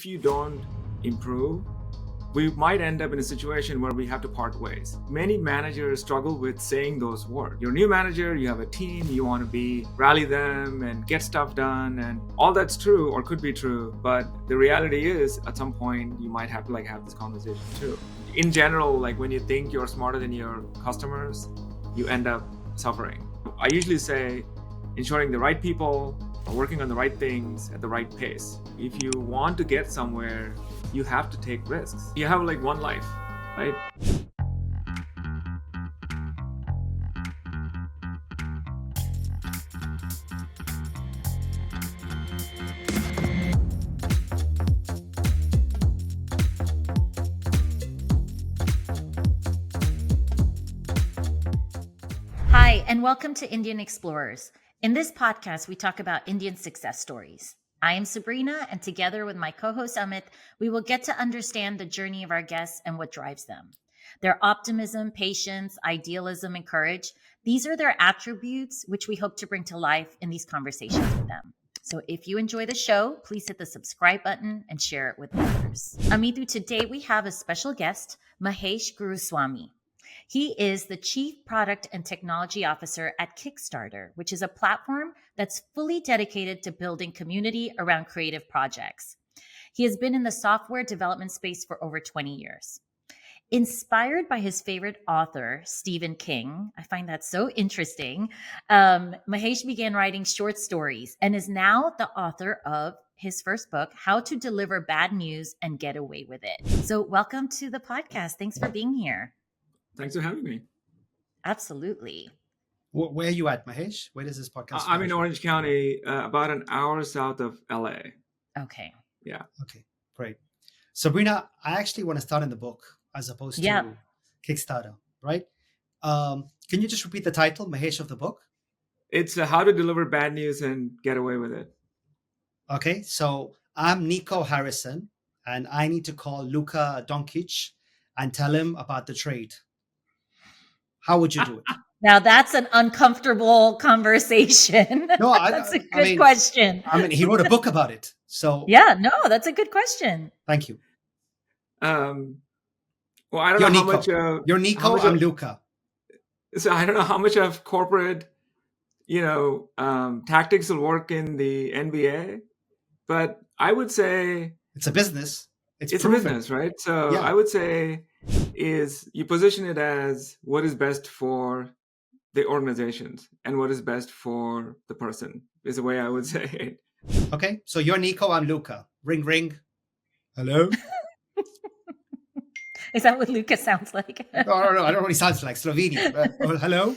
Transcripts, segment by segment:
if you don't improve, we might end up in a situation where we have to part ways. Many managers struggle with saying those words. You're a new manager, you have a team, you want to rally them and get stuff done, and all that's true or could be true. But the reality is, at some point, you might have to have this conversation too. In general, when you think you're smarter than your customers, you end up suffering. I usually say, ensuring the right people are working on the right things at the right pace. If you want to get somewhere, you have to take risks. You have one life, right? Hi, and welcome to Indian Explorers. In this podcast, we talk about Indian success stories. I am Sabrina, and together with my co-host Amit, we will get to understand the journey of our guests and what drives them. Their optimism, patience, idealism, and courage, these are their attributes which we hope to bring to life in these conversations with them. So if you enjoy the show, please hit the subscribe button and share it with others. Amitu, today we have a special guest, Mahesh Guruswamy. He is the Chief Product and Technology Officer at Kickstarter, which is a platform that's fully dedicated to building community around creative projects. He has been in the software development space for over 20 years. Inspired by his favorite author, Stephen King, I find that so interesting, Mahesh began writing short stories and is now the author of his first book, How to Deliver Bad News and Get Away with It. So welcome to the podcast. Thanks for being here. Thanks for having me. Absolutely. Where are you at, Mahesh? Where does this podcast? I'm in Orange County, about an hour south of LA. Okay. Yeah. Okay, great. Sabrina, I actually want to start in the book as opposed to Kickstarter, right? Can you just repeat the title, Mahesh, of the book? It's How to Deliver Bad News and Get Away with It. Okay, so I'm Nico Harrison, and I need to call Luka Doncic and tell him about the trade. How would you do it? Now that's an uncomfortable conversation. No, that's a good question. He wrote a book about it. So that's a good question. Thank you. Well, I don't know how much. You're Nico. I'm Luka. So I don't know how much of corporate, tactics will work in the NBA, but I would say it's a business. It's a business, right? So I would say is you position it as what is best for the organizations and what is best for the person is the way I would say it. Okay, so you're Nico, I'm Luka. Ring, ring. Hello? Is that what Luka sounds like? No, I don't know what he sounds like. Slovenian. Hello?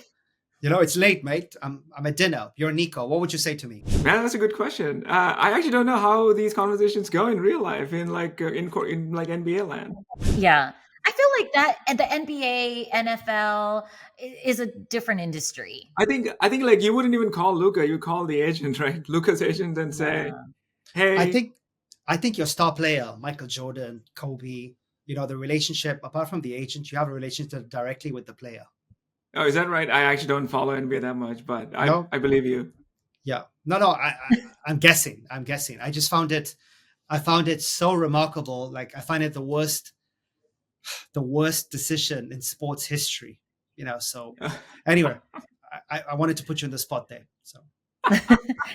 It's late, mate. I'm at dinner. You're Nico. What would you say to me? Man, that's a good question. I actually don't know how these conversations go in real life in NBA land. Yeah. I feel like that the NBA, NFL is a different industry. I think you wouldn't even call Luka, you call the agent, right? Luka's agent and say, hey. I think your star player, Michael Jordan, Kobe, the relationship, apart from the agent, you have a relationship directly with the player. Oh, is that right? I actually don't follow NBA that much, but I believe you. Yeah. No, I'm guessing. I just found it so remarkable. I find it the worst decision in sports history, so anyway, I wanted to put you in the spot there. So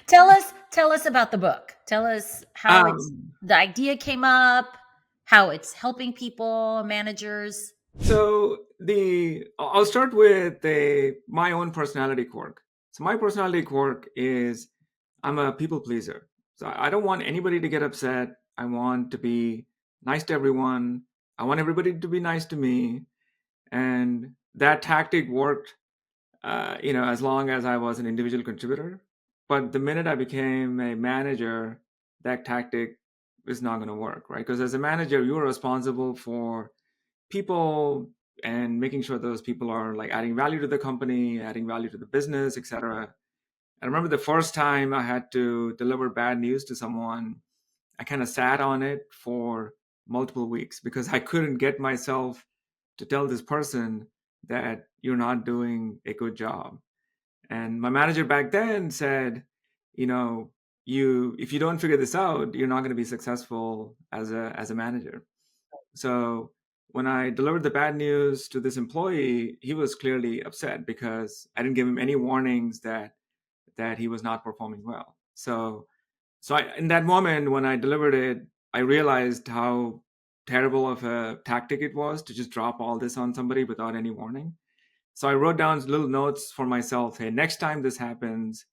tell us about the book. Tell us how the idea came up, how it's helping people, managers. So I'll start with my own personality quirk. So my personality quirk is I'm a people pleaser. So I don't want anybody to get upset. I want to be nice to everyone. I want everybody to be nice to me. And that tactic worked, as long as I was an individual contributor. But the minute I became a manager, that tactic is not going to work, right? Because as a manager, you're responsible for people and making sure those people are adding value to the company, adding value to the business, etc. I remember the first time I had to deliver bad news to someone, I kind of sat on it for multiple weeks because I couldn't get myself to tell this person that you're not doing a good job. And my manager back then said, if you don't figure this out, you're not going to be successful as a manager. So when I delivered the bad news to this employee, he was clearly upset because I didn't give him any warnings that he was not performing well. So in that moment when I delivered it, I realized how terrible of a tactic it was to just drop all this on somebody without any warning. So I wrote down little notes for myself. Hey, next time this happens,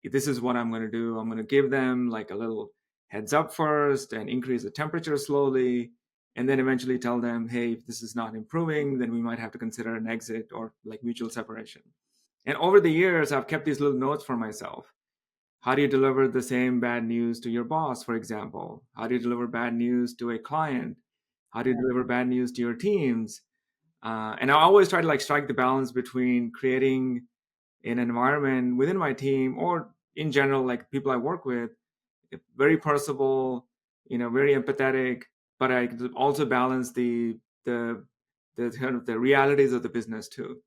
this is what I'm going to do. I'm going to give them like a little heads up first and increase the temperature slowly. And then eventually tell them, hey, if this is not improving, then we might have to consider an exit or like mutual separation. And over the years, I've kept these little notes for myself. How do you deliver the same bad news to your boss, for example? How do you deliver bad news to a client? How do you deliver bad news to your teams? And I always try to like strike the balance between creating an environment within my team or in general, like people I work with, very personable, very empathetic, but I also balance the kind of the realities of the business too.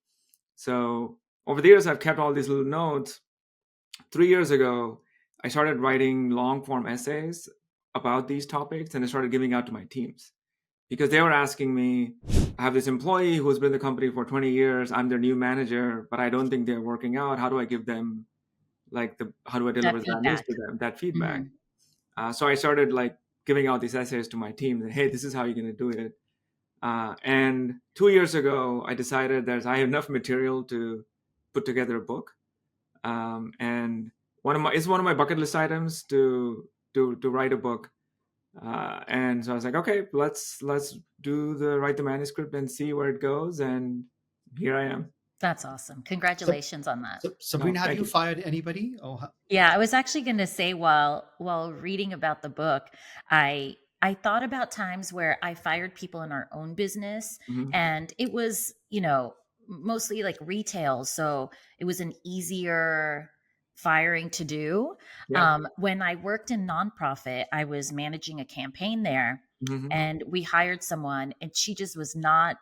So over the years, I've kept all these little notes. 3 years ago, I started writing long form essays about these topics and I started giving out to my teams because they were asking me, I have this employee who's been in the company for 20 years. I'm their new manager, but I don't think they're working out. How do I give them how do I That deliver that news feedback. to them, that feedback? Mhm. So I started like giving out these essays to my team that, hey, this is how you're going to do it. And 2 years ago, I decided that I have enough material to put together a book. And it's one of my bucket list items to write a book. And so I was like, okay, let's write the manuscript and see where it goes. And here I am. That's awesome. So, Congratulations on that. Sabrina, No, have thank you you. fired anybody? Yeah, I was actually going to say while reading about the book, I thought about times where I fired people in our own business, Hmm. and it was, mostly like retail, so it was an easier firing to do. Yeah. When I worked in nonprofit, I was managing a campaign there, Hmm. and we hired someone, and she just was not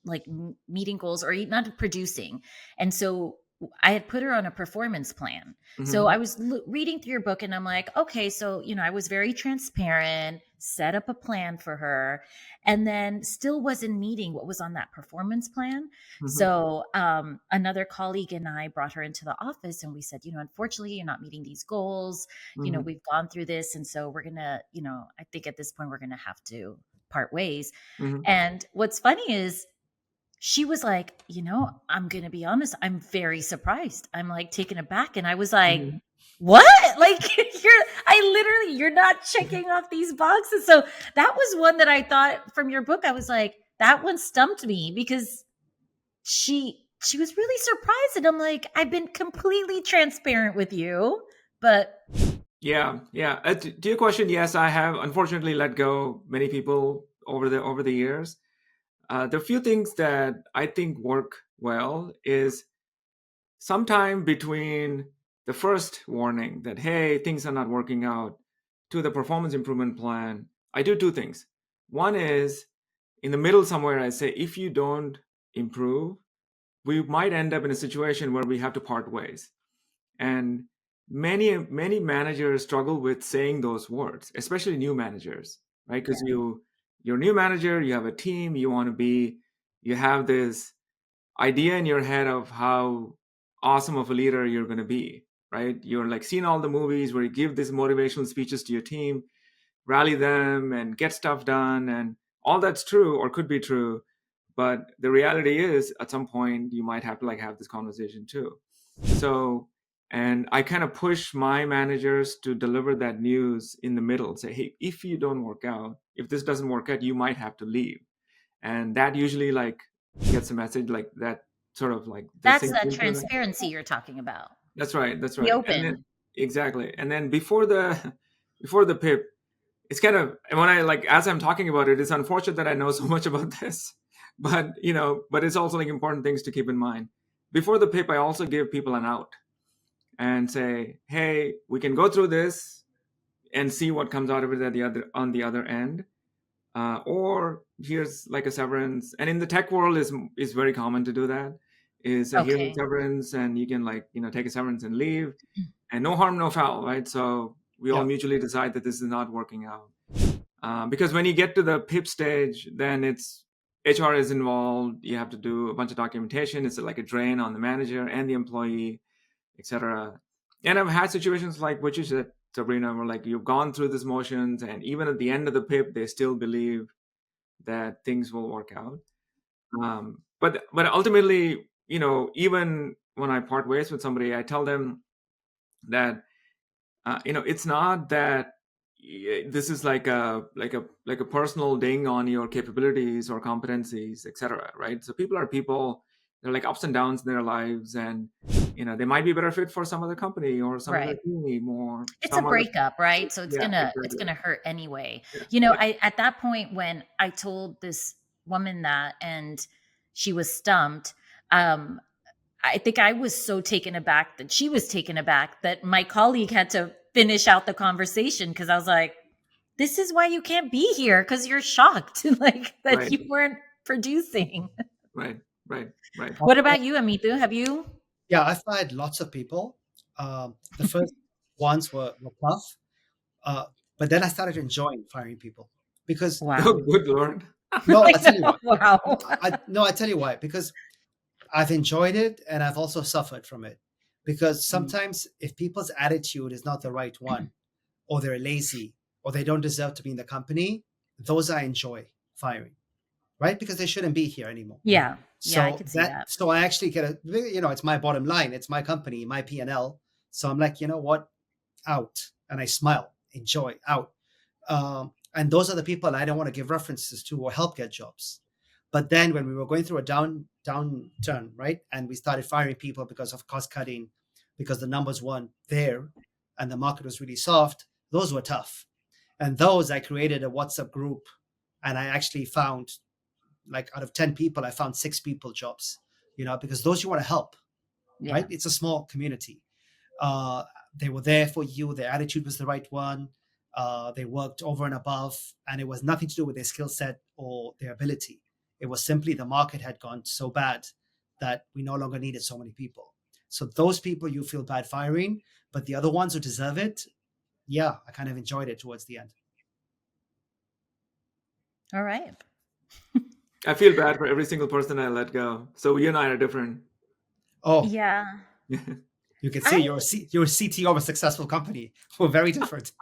like meeting goals or not producing. And so I had put her on a performance plan. So Hmm. I was reading through your book and I'm like, okay, so, I was very transparent, set up a plan for her, and then still wasn't meeting what was on that performance plan. Hmm. So another colleague and I brought her into the office and we said, unfortunately, you're not meeting these goals. Hmm. We've gone through this. And so we're going to, I think at this point, we're going to have to part ways. Hmm. And what's funny is she was like, I'm going to be honest, I'm very surprised. I'm like taken aback. And I was like, Hmm. what? Like, you're not checking off these boxes. So that was one that I thought from your book, I was like, that one stumped me because she was really surprised. And I'm like, I've been completely transparent with you, but Yeah, yeah. To your question, yes, I have unfortunately let go many people over the years. The few things that I think work well is sometime between the first warning that, hey, things are not working out, to the performance improvement plan. I do two things. One is in the middle somewhere, I say, if you don't improve, we might end up in a situation where we have to part ways. And many managers struggle with saying those words, especially new managers, right? Because you're a new manager, you have a team, you have this idea in your head of how awesome of a leader you're going to be, right? You're like seeing all the movies where you give these motivational speeches to your team, rally them and get stuff done, and all that's true or could be true. But the reality is at some point you might have to like have this conversation too. So, and I kind of push my managers to deliver that news in the middle, say, hey, if you don't work out, if this doesn't work out, you might have to leave. And that usually like gets a message like that, sort of like the that's same that thing for them. transparency you're talking about. That's right, that's Be right. And then open. exactly, and then before the before the pip, it's kind of, when I like, as I'm talking about it, it's unfortunate that I know so much about this, but but it's also like important things to keep in mind. Before the pip, I also give people an out and say, hey, we can go through this and see what comes out of it at the other on the other end. Or here's like a severance. And in the tech world is very common to do that. is here's a Okay. severance, and you can take a severance and leave, and no harm, no foul, right? So we all Yeah. mutually decide that this is not working out. Because when you get to the PIP stage, then it's HR is involved. You have to do a bunch of documentation. It's like a drain on the manager and the employee, etc. And I've had situations like what you said, Sabrina, where like you've gone through these motions, and even at the end of the PIP, they still believe that things will work out. But ultimately, even when I part ways with somebody, I tell them that it's not that this is like a personal ding on your capabilities or competencies, etc. Right? So people are people. They're like ups and downs in their lives, and they might be better fit for some other company or some other Right. team or It's a some other. breakup, right? So it's Yeah, it's exactly. gonna hurt anyway. Yeah, yeah, I at that point when I told this woman that and she was stumped, um, I think I was so taken aback that she was taken aback that my colleague had to finish out the conversation because I was like, this is why you can't be here because you're shocked like that right, you weren't producing. right, right, right. What about you, Amitu? Have you? Yeah, I've fired lots of people. The first ones were tough, uh, but then I started enjoying firing people because Oh, Wow. good Lord. no, I I tell you know. why. Wow. I tell you why, because I've enjoyed it and I've also suffered from it. Because sometimes if people's attitude is not the right one, or they're lazy, or they don't deserve to be in the company, those I enjoy firing, right? Because they shouldn't be here anymore. Yeah. Yeah, I So could see that. so I actually get it's my bottom line, it's my company, my P&L. So I'm like, you know what, out, and I smile, enjoy, out. And those are the people I don't want to give references to or help get jobs. But then when we were going through a downturn, right, and we started firing people because of cost cutting, because the numbers weren't there, and the market was really soft, those were tough. And those I created a WhatsApp group, and I actually found, like, out of 10 people, I found 6 people jobs, because those you want to help, Yeah. right? It's a small community. uh, they were there for you. Their attitude was the right one. They worked over and above, and it was nothing to do with their skill set or their ability. It was simply the market had gone so bad that we no longer needed so many people. So those people you feel bad firing, but the other ones who deserve it, yeah, I kind of enjoyed it towards the end. All right. I feel bad for every single person I let go. So you and I are different. Oh, Yeah. you can see I you're a CTO of a successful company. We're very different.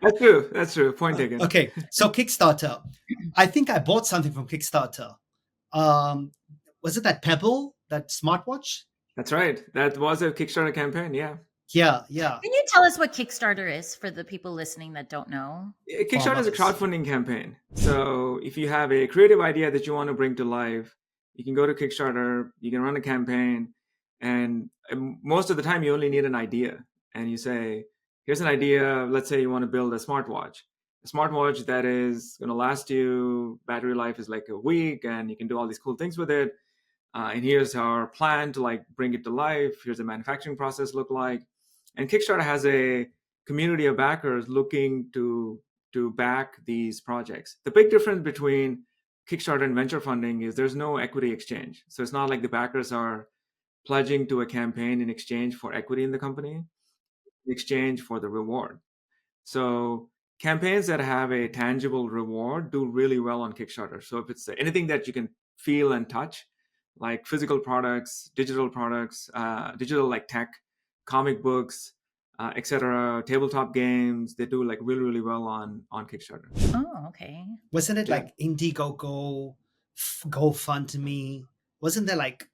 That's true. That's true. Point taken. Okay, so Kickstarter. I think I bought something from Kickstarter. Um, was it that Pebble, that smartwatch? That's right. That was a Kickstarter campaign. Yeah. Yeah, yeah. Can you tell us what Kickstarter is for the people listening that don't know? For our Kickstarter is a mothers. crowdfunding campaign. So if you have a creative idea that you want to bring to life, you can go to Kickstarter, you can run a campaign, and most of the time you only need an idea. And you say, here's an idea. Let's say you want to build a smartwatch that is going to last you, battery life is like a week, and you can do all these cool things with it. And here's our plan to like bring it to life. Here's the manufacturing process look like. And Kickstarter has a community of backers looking to back these projects. The big difference between Kickstarter and venture funding is there's no equity exchange. So it's not like the backers are pledging to a campaign in exchange for equity in the company, in exchange for the reward. So campaigns that have a tangible reward do really well on Kickstarter. So if it's anything that you can feel and touch, like physical products, digital like tech, comic books, etc., tabletop games, they do like really really well on Kickstarter. Oh, okay. Wasn't it Yeah, like Indiegogo, GoFundMe? Wasn't there like,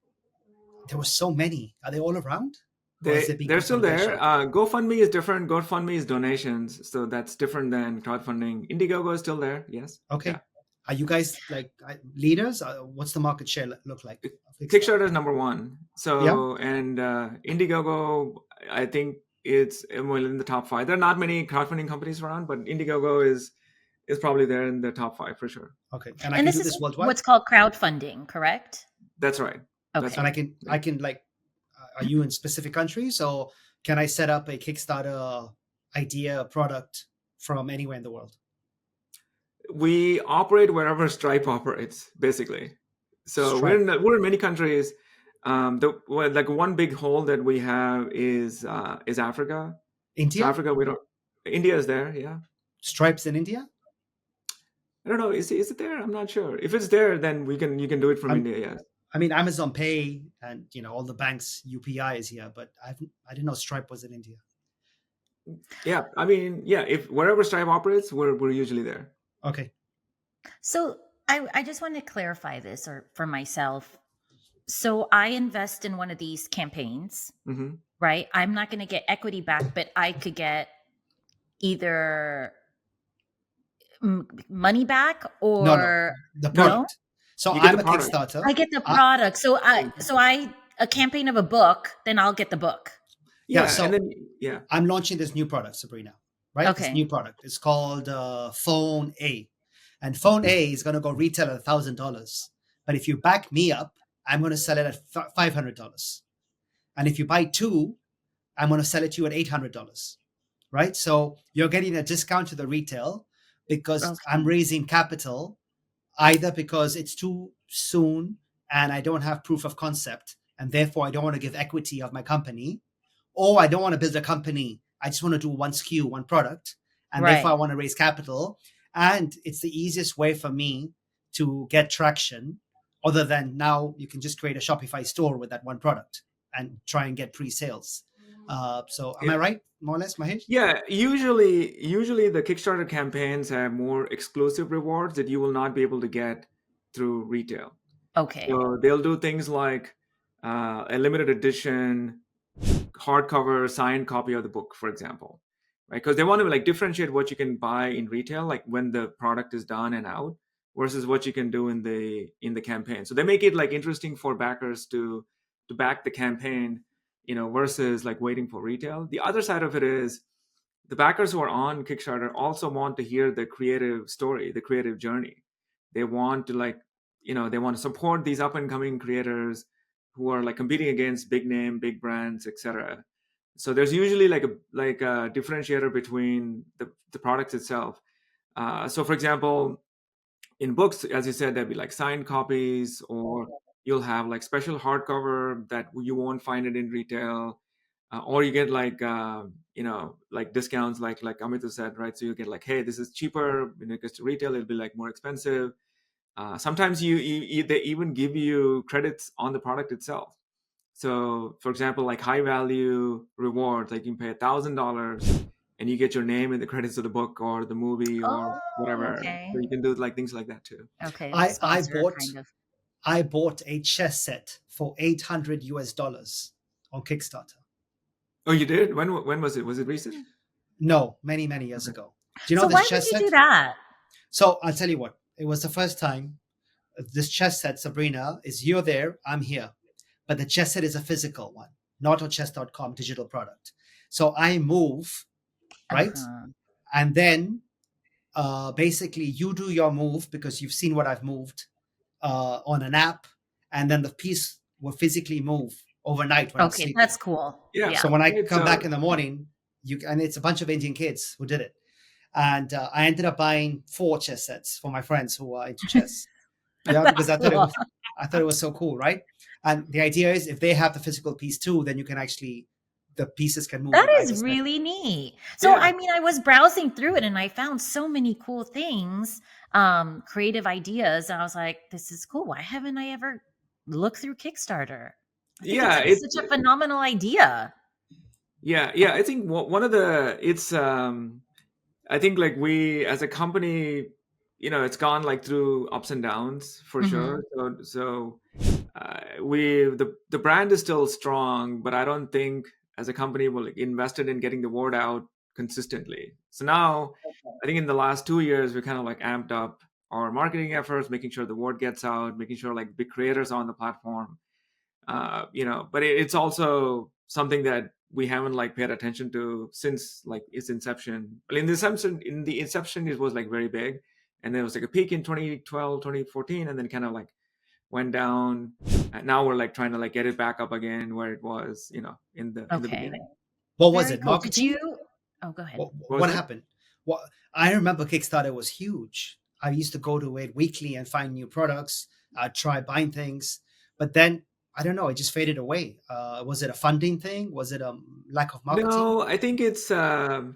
there were so many? Are they all around? Or is it being they're still there. consolidation? GoFundMe is different. GoFundMe is donations, so that's different than crowdfunding. Indiegogo is still there. Yes. Yeah. Okay. Are you guys like leaders? What's the market share look like of Kickstarter? Kickstarter is number one. Yeah. So, and Indiegogo, I think it's well in the top five. There are not many crowdfunding companies around, but Indiegogo is probably there in the top five for sure. Okay. And I And can this do is this worldwide. what's called crowdfunding, correct? That's right. That's And Okay. right. I can like, are you in specific countries, or can I set up a Kickstarter idea product from anywhere in the world? We operate wherever Stripe operates, basically. So Stripe. we're in many countries. Like one big hole that we have is Africa. So India? Africa, we don't. India is there, yeah. Stripes in India? I don't know. Is it there? I'm not sure. If it's there, then you can do it from I'm, India. Yes. I mean, Amazon Pay and all the banks UPI is here, but I didn't know Stripe was in India. Yeah. I mean, yeah. If wherever Stripe operates, we're usually there. Okay. So I just want to clarify this or for myself. So I invest in one of these campaigns, Hmm. right? I'm not going to get equity back, but I could get either money back No, or the no? product. So You get the I'm a product. Kickstarter. I get the I, product. So I a campaign of a book, then I'll get the book. yeah, Yeah, and so then yeah. I'm launching this new product, Sabrina, right? This Okay. new product. It's called Phone A. And Phone A is going to go retail at $1,000. But if you back me up, I'm going to sell it at $500. And if you buy two, I'm going to sell it to you at $800, right? So you're getting a discount to the retail because I'm Okay. raising capital, either because it's too soon and I don't have proof of concept, and therefore I don't want to give equity of my company, or I don't want to build a company. I just want to do one SKU, one product, and therefore I Right. want to raise capital. And it's the easiest way for me to get traction, other than now you can just create a Shopify store with that one product and try and get pre-sales. So am I right, more or less, Mahesh? Yeah, usually the Kickstarter campaigns have more exclusive rewards that you will not be able to get through retail. Okay. So they'll do things like a limited edition hardcover signed copy of the book, for example, right? Because they want to like differentiate what you can buy in retail, like when the product is done and out, versus what you can do in the campaign. So they make it like interesting for backers to back the campaign, versus like waiting for retail. The other side of it is the backers who are on Kickstarter also want to hear the creative story, the creative journey. They want to they want to support these up and coming creators who are like competing against big name, big brands, etc. So there's usually like a differentiator between the products itself. So for example, in books, as you said, there'd be like signed copies, or you'll have like special hardcover that you won't find it in retail, or you get like discounts, like Amita said, right? So you get like, hey, this is cheaper. When it gets to retail, it'll be like more expensive. Sometimes they even give you credits on the product itself. So, for example, like high value rewards, like you can pay $1,000 and you get your name in the credits of the book or the movie or Oh, whatever. okay. So you can do like things like that too. Okay. I I Sponsor bought kind of. I bought a chess set for $800 on Kickstarter. Oh, you did? When was it? Was it recent? No, many years Okay. ago. Do you know So this why would chess you do set? that? So I'll tell you what. It was the first time this chess set, Sabrina, is you're there, I'm here. But the chess set is a physical one, not a chess.com digital product. So I move, right? Uh-huh. And then basically you do your move because you've seen what I've moved on an app. And then the piece will physically move overnight when I'm Okay, sleeping. that's cool. Yeah. So Yeah. when I Right. come back So in the morning, and it's a bunch of Indian kids who did it. And I ended up buying 4 chess sets for my friends who are into chess. Yeah, because That's cool. I thought it was so cool, right? And the idea is if they have the physical piece too, then you can actually the pieces can move That on either is side. really neat. So yeah. I mean, I was browsing through it and I found so many cool things, creative ideas, and I was like, this is cool. Why haven't I ever looked through Kickstarter? I think Yeah. it's such a phenomenal idea. Yeah. I think one of the it's I think like we as a company, it's gone like through ups and downs for Hmm. sure. So we the brand is still strong, but I don't think as a company we're like invested in getting the word out consistently. So now I think in the last 2 years we kind of like amped up our marketing efforts, making sure the word gets out, making sure like big creators are on the platform. But it's also something that we haven't like paid attention to since like its inception. Well, in the inception it was like very big, and there was like a peak in 2012, 2014, and then kind of like went down. And now we're like trying to like get it back up again where it was, in the Okay. beginning. What was Very it? cool. Did Marketing? you? Oh, go ahead. What was What it? happened? What I remember Kickstarter was huge. I used to go to it weekly and find new products. I'd try buying things, but then I don't know, it just faded away. Was it a funding thing? Was it a lack of marketing? No, I think it's the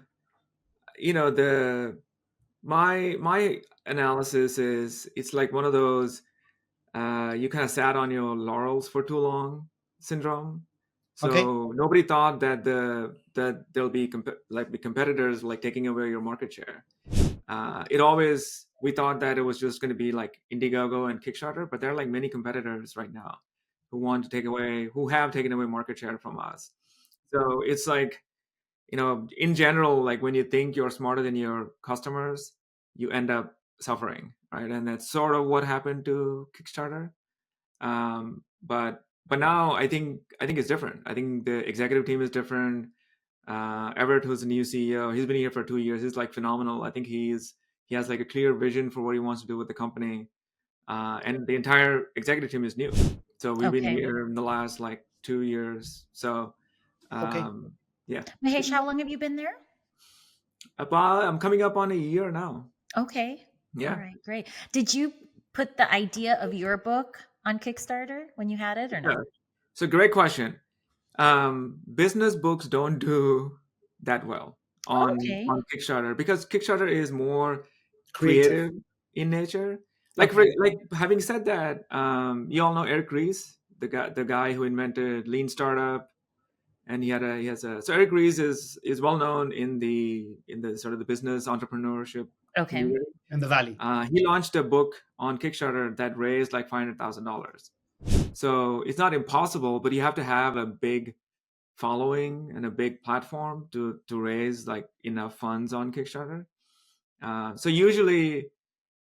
my analysis is it's like one of those you kind of sat on your laurels for too long syndrome. Okay, So nobody thought that there'll be be competitors like taking away your market share. It always we thought that it was just going to be like Indiegogo and Kickstarter, but there are like many competitors right now who have taken away market share from us. So it's like, in general, like when you think you're smarter than your customers, you end up suffering, right? And that's sort of what happened to Kickstarter. But now I think it's different. I think the executive team is different. Everett, who's the new CEO, he's been here for 2 years. He's like phenomenal. I think he has like a clear vision for what he wants to do with the company. And the entire executive team is new. So we've been Okay. here in the last like 2 years. So okay. yeah, Mahesh, how long have you been there? I'm coming up on a year now. Okay. All Yeah. right, great. Did you put the idea of your book on Kickstarter when you had it or Yeah. no? So great question. Business books don't do that well Okay. on Kickstarter because Kickstarter is more Creative. creative in nature. Okay. Like having said that, you all know Eric Ries, the guy who invented Lean Startup, and he has a so Eric Ries is well known in the sort of the business entrepreneurship Okay. community. In the valley. He launched a book on Kickstarter that raised like $500,000. So it's not impossible, but you have to have a big following and a big platform to raise like enough funds on Kickstarter. So usually,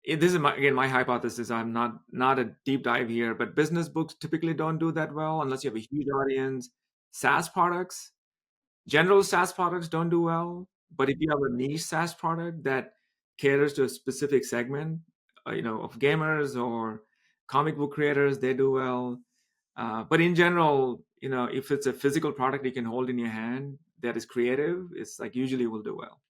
this is my hypothesis. I'm not a deep dive here, but business books typically don't do that well unless you have a huge audience. SaaS products, general SaaS products don't do well, but if you have a niche SaaS product that caters to a specific segment, of gamers or comic book creators, they do well. But in general, if it's a physical product you can hold in your hand that is creative, it's like usually will do well.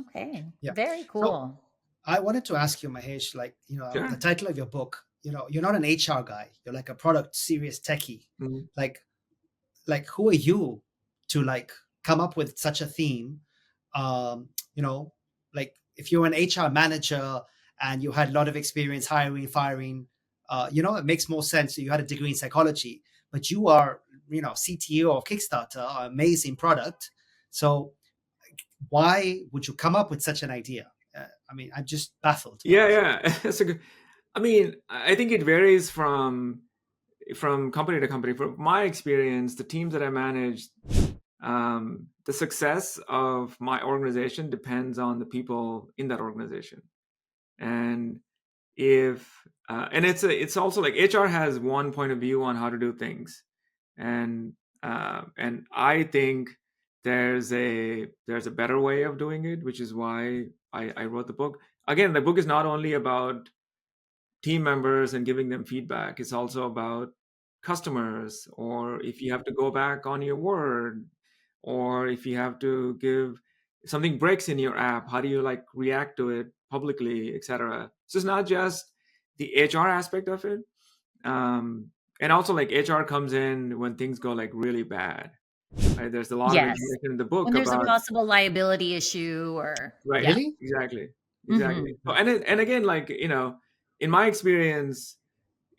Okay. Yeah. Very So cool. I wanted to ask you, Mahesh, like, the Sure. title of your book, you're not an HR guy. You're like a product serious techie. Mhm. Like, who are you to like come up with such a theme? You know, like if you're an HR manager and you had a lot of experience hiring, firing, it makes more sense. You had a degree in psychology, but you are, CTO of Kickstarter, an amazing product. So why would you come up with such an idea? I mean, I'm just baffled by Yeah, it. yeah. That's a good. I mean, I think it varies from company to company. From my experience, the teams that I manage, the success of my organization depends on the people in that organization. And if and it's also like HR has one point of view on how to do things, and I think there's a better way of doing it, which is why I wrote the book. Again, the book is not only about team members and giving them feedback. It's also about customers, or if you have to go back on your word, or if you have to give something breaks in your app, how do you like react to it publicly, etc. So it's not just the HR aspect of it. And also like HR comes in when things go like really bad. Right? There's a lot of Yes. information in the book When there's a about possible liability issue or right. yeah. Really? Exactly. Exactly. Hmm. So, and again, like, in my experience,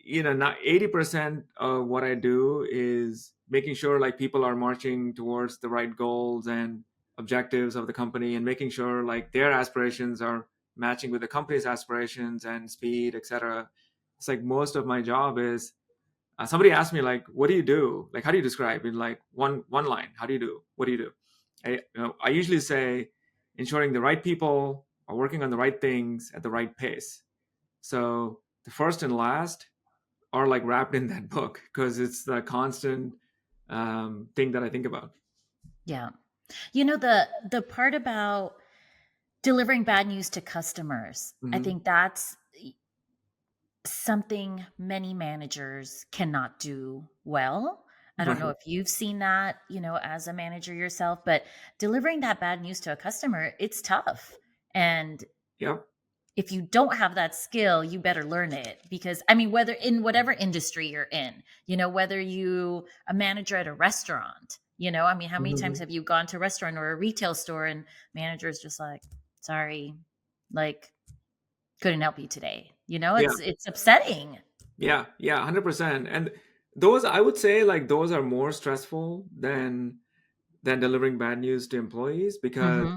not 80% of what I do is making sure like people are marching towards the right goals and objectives of the company, and making sure like their aspirations are matching with the company's aspirations and speed, etc. It's like most of my job is somebody asked me like, what do you do? Like, how do you describe in like one line? How do you do? What do you do? I usually say ensuring the right people are working on the right things at the right pace. So the first and last are like wrapped in that book because it's the constant thing that I think about. Yeah. The part about delivering bad news to customers, I Hmm. think that's something many managers cannot do well. I don't know Right. if you've seen that, as a manager yourself, but delivering that bad news to a customer, it's tough. And Yep. if you don't have that skill, you better learn it. Because I mean, whether in whatever industry you're in, whether you a manager at a restaurant, I mean, how many times Mhm. have you gone to a restaurant or a retail store and manager is just like, sorry, like couldn't help you today. Yeah, It's upsetting. yeah, yeah, 100%. And those, I would say, like those are more stressful than delivering bad news to employees because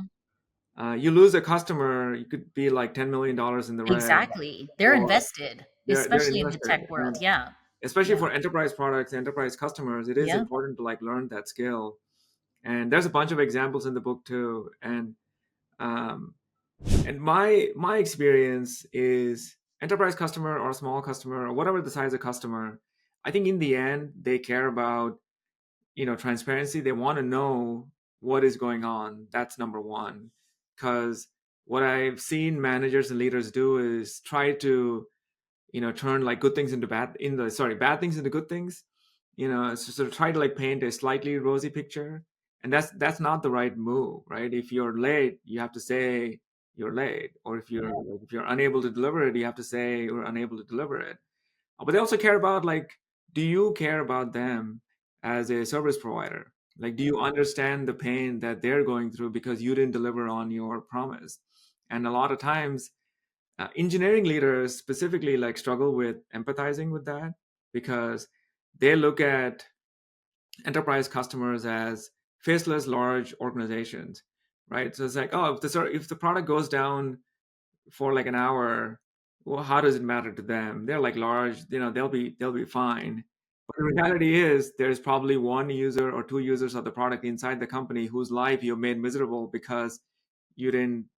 Hmm. you lose a customer, you could be like $10 million in the red, Exactly. They're or invested, they're especially in the invested. tech world. And Yeah. especially Yeah. for enterprise products, enterprise customers, it is Yeah. important to like learn that skill. And there's a bunch of examples in the book too. Um, and my experience is enterprise customer or small customer or whatever the size of customer, I think in the end they care about transparency. They want to know what is going on. That's number one. Because what I've seen managers and leaders do is try to turn like good things into bad things into good things. So sort of try to like paint a slightly rosy picture, and that's not the right move, right? If you're late, you have to say you're late, or if you're unable to deliver it, you have to say you're unable to deliver it. But they also care about, like, do you care about them as a service provider? Like, do you understand the pain that they're going through because you didn't deliver on your promise? And a lot of times engineering leaders specifically like struggle with empathizing with that because they look at enterprise customers as faceless large organizations, right? So it's like, oh, if the product goes down for like an hour, well, how does it matter to them? They're like large, they'll be fine. But the reality is there's probably one user or two users of the product inside the company whose life you made miserable because you didn't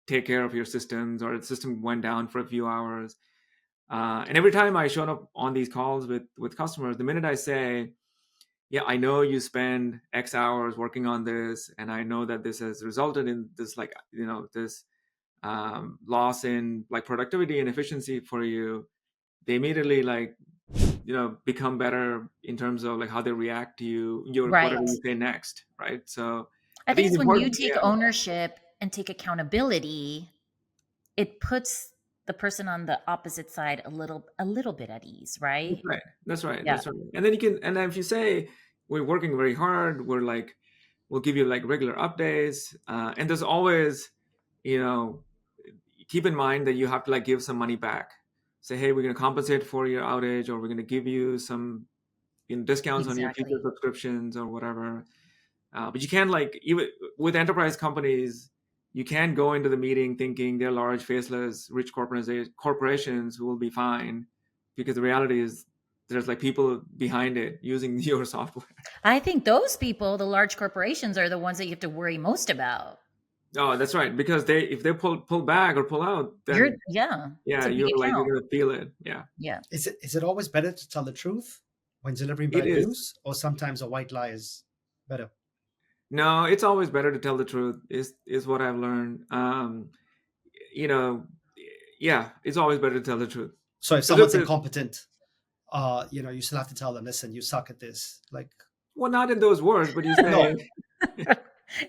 take care of your systems, or the system went down for a few hours. And every time I showed up on these calls with customers, the minute I say, yeah, I know you spend X hours working on this, and I know that this has resulted in this, like, this loss in like productivity and efficiency for you, they immediately like become better in terms of like how they react to your whatever Right. you say next, right? So I I think think it's it's when you important. take Yeah, ownership and take accountability, it puts the person on the opposite side a little bit at ease, that's right? right. That's right. Yeah. That's right. And then if you say we're working very hard, we'll give you like regular updates, and there's always, you know, keep in mind that you have to like give some money back. Say, hey, we're going to compensate for your outage, or we're going to give you some discounts on your future Exactly. subscriptions or whatever. But you can't, like, even with enterprise companies, you can't go into the meeting thinking they're large, faceless, rich corporations who will be fine, because the reality is there's like people behind it using your software. I think those people, the large corporations, are the ones that you have to worry most about. Oh, that's right. Because if they pull back or pull out, You're, then yeah, it's yeah, a big you're account. gonna feel it. Yeah, Yeah. Is it always better to tell the truth when delivering it bad is. news, or sometimes a white lie is better? No, it's always better to tell the truth. Is what I've learned. You know, yeah, it's always better to tell the truth. So if Because someone's if incompetent, you still have to tell them, listen, you suck at this. Like, well, not in those words, but you no, say,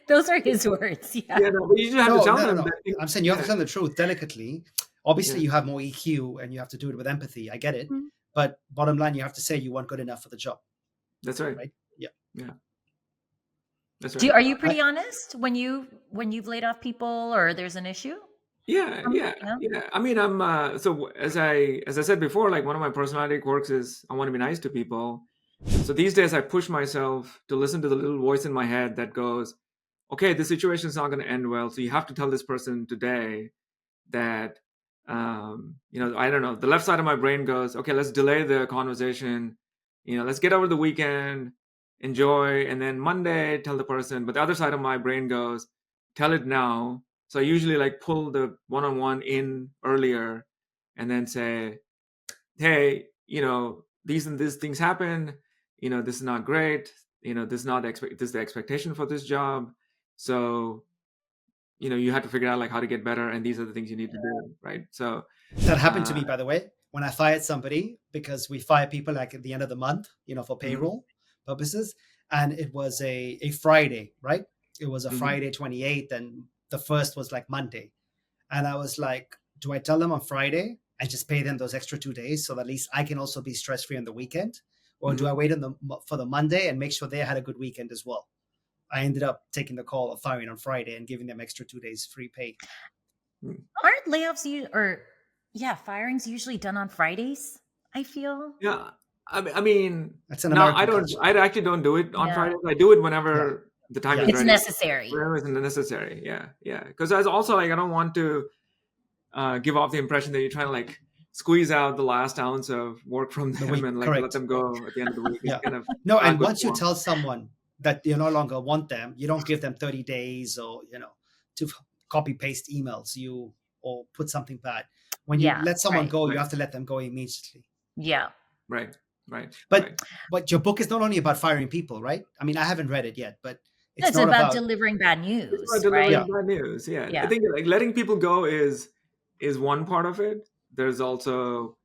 Those are his words. Yeah. yeah, no, but you just have to no, tell no, no, them no. that, I'm saying you have yeah, to tell the truth delicately. Obviously, yeah, you have more EQ and you have to do it with empathy. I get it. Mhm. But bottom line, you have to say you weren't good enough for the job, that's right. right? Yeah. Yeah, that's Do you, right. are you I, pretty honest when you've laid off people or there's an issue? Yeah, yeah, Yeah. yeah. I mean, I'm so as I said before, like one of my personality quirks is I want to be nice to people. So these days I push myself to listen to the little voice in my head that goes, okay, the situation is not going to end well, so you have to tell this person today that, I don't know, the left side of my brain goes, okay, let's delay the conversation, let's get over the weekend, enjoy, and then Monday tell the person. But the other side of my brain goes, tell it now. So I usually like pull the one-on-one in earlier and then say, hey, these and these things happen, this is not great, this is not this is the expectation for this job. So you have to figure out like how to get better, and these are the things you need to do, right? So that happened to uh me, by the way, when I fired somebody, because we fire people like at the end of the month, for mhm, payroll purposes. And it was a Friday, right? It was a mhm, Friday 28th, and the first was like Monday. And I was like, do I tell them on Friday and just pay them those extra 2 days so that at least I can also be stress free on the weekend, or do I wait for the Monday and make sure they had a good weekend as well? I ended up taking the call of firing on Friday and giving them extra 2 days free pay. Aren't layoffs firings usually done on Fridays? I feel. Yeah, I mean, That's an now American culture. I actually don't do it on Yeah. Fridays. I do it whenever the time Yeah. is It's ready. necessary. Whenever it's necessary. Yeah. Because I also like I don't want to give off the impression that you're trying to like squeeze out the last ounce of work from them week, and like correct. let them go at the end of the week. It's Yeah. kind of No, not and good once you form. tell someone that you no longer want them, you don't give them 30 days or to copy paste emails or put something bad. When you Yeah, let someone right. go, you Right. have to let them go immediately. Yeah. Right. But your book is not only about firing people, right? I mean, I haven't read it yet, but it's It's not about about delivering bad It's news, about delivering right? bad news. Yeah. I Yeah. think like letting people go is one part of it. There's also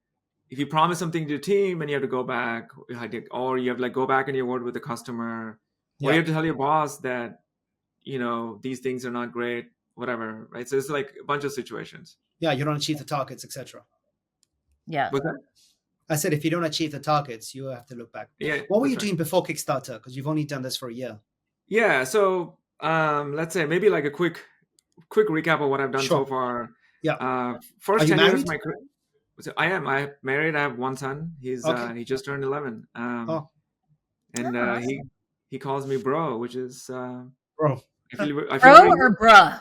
if you promise something to your team and you have to go back, or you have to like go back on your word with the customer, or you yeah. have to tell your boss that these things are not great, whatever, right? So it's like a bunch of situations. Yeah, you don't achieve the targets, etc. Yeah. What's that? I said if you don't achieve the targets, you have to look back. Yeah, What were that's you right. doing before Kickstarter? Because you've only done this for a year. Yeah, so let's say maybe like a quick recap of what I've done so Sure. far. Yeah. Are First you 10 years of married? my career. So I'm married. I have one son. He's Okay. he just turned 11. Oh, And Oh, he calls me bro, which is bro. I feel bro very or bruh?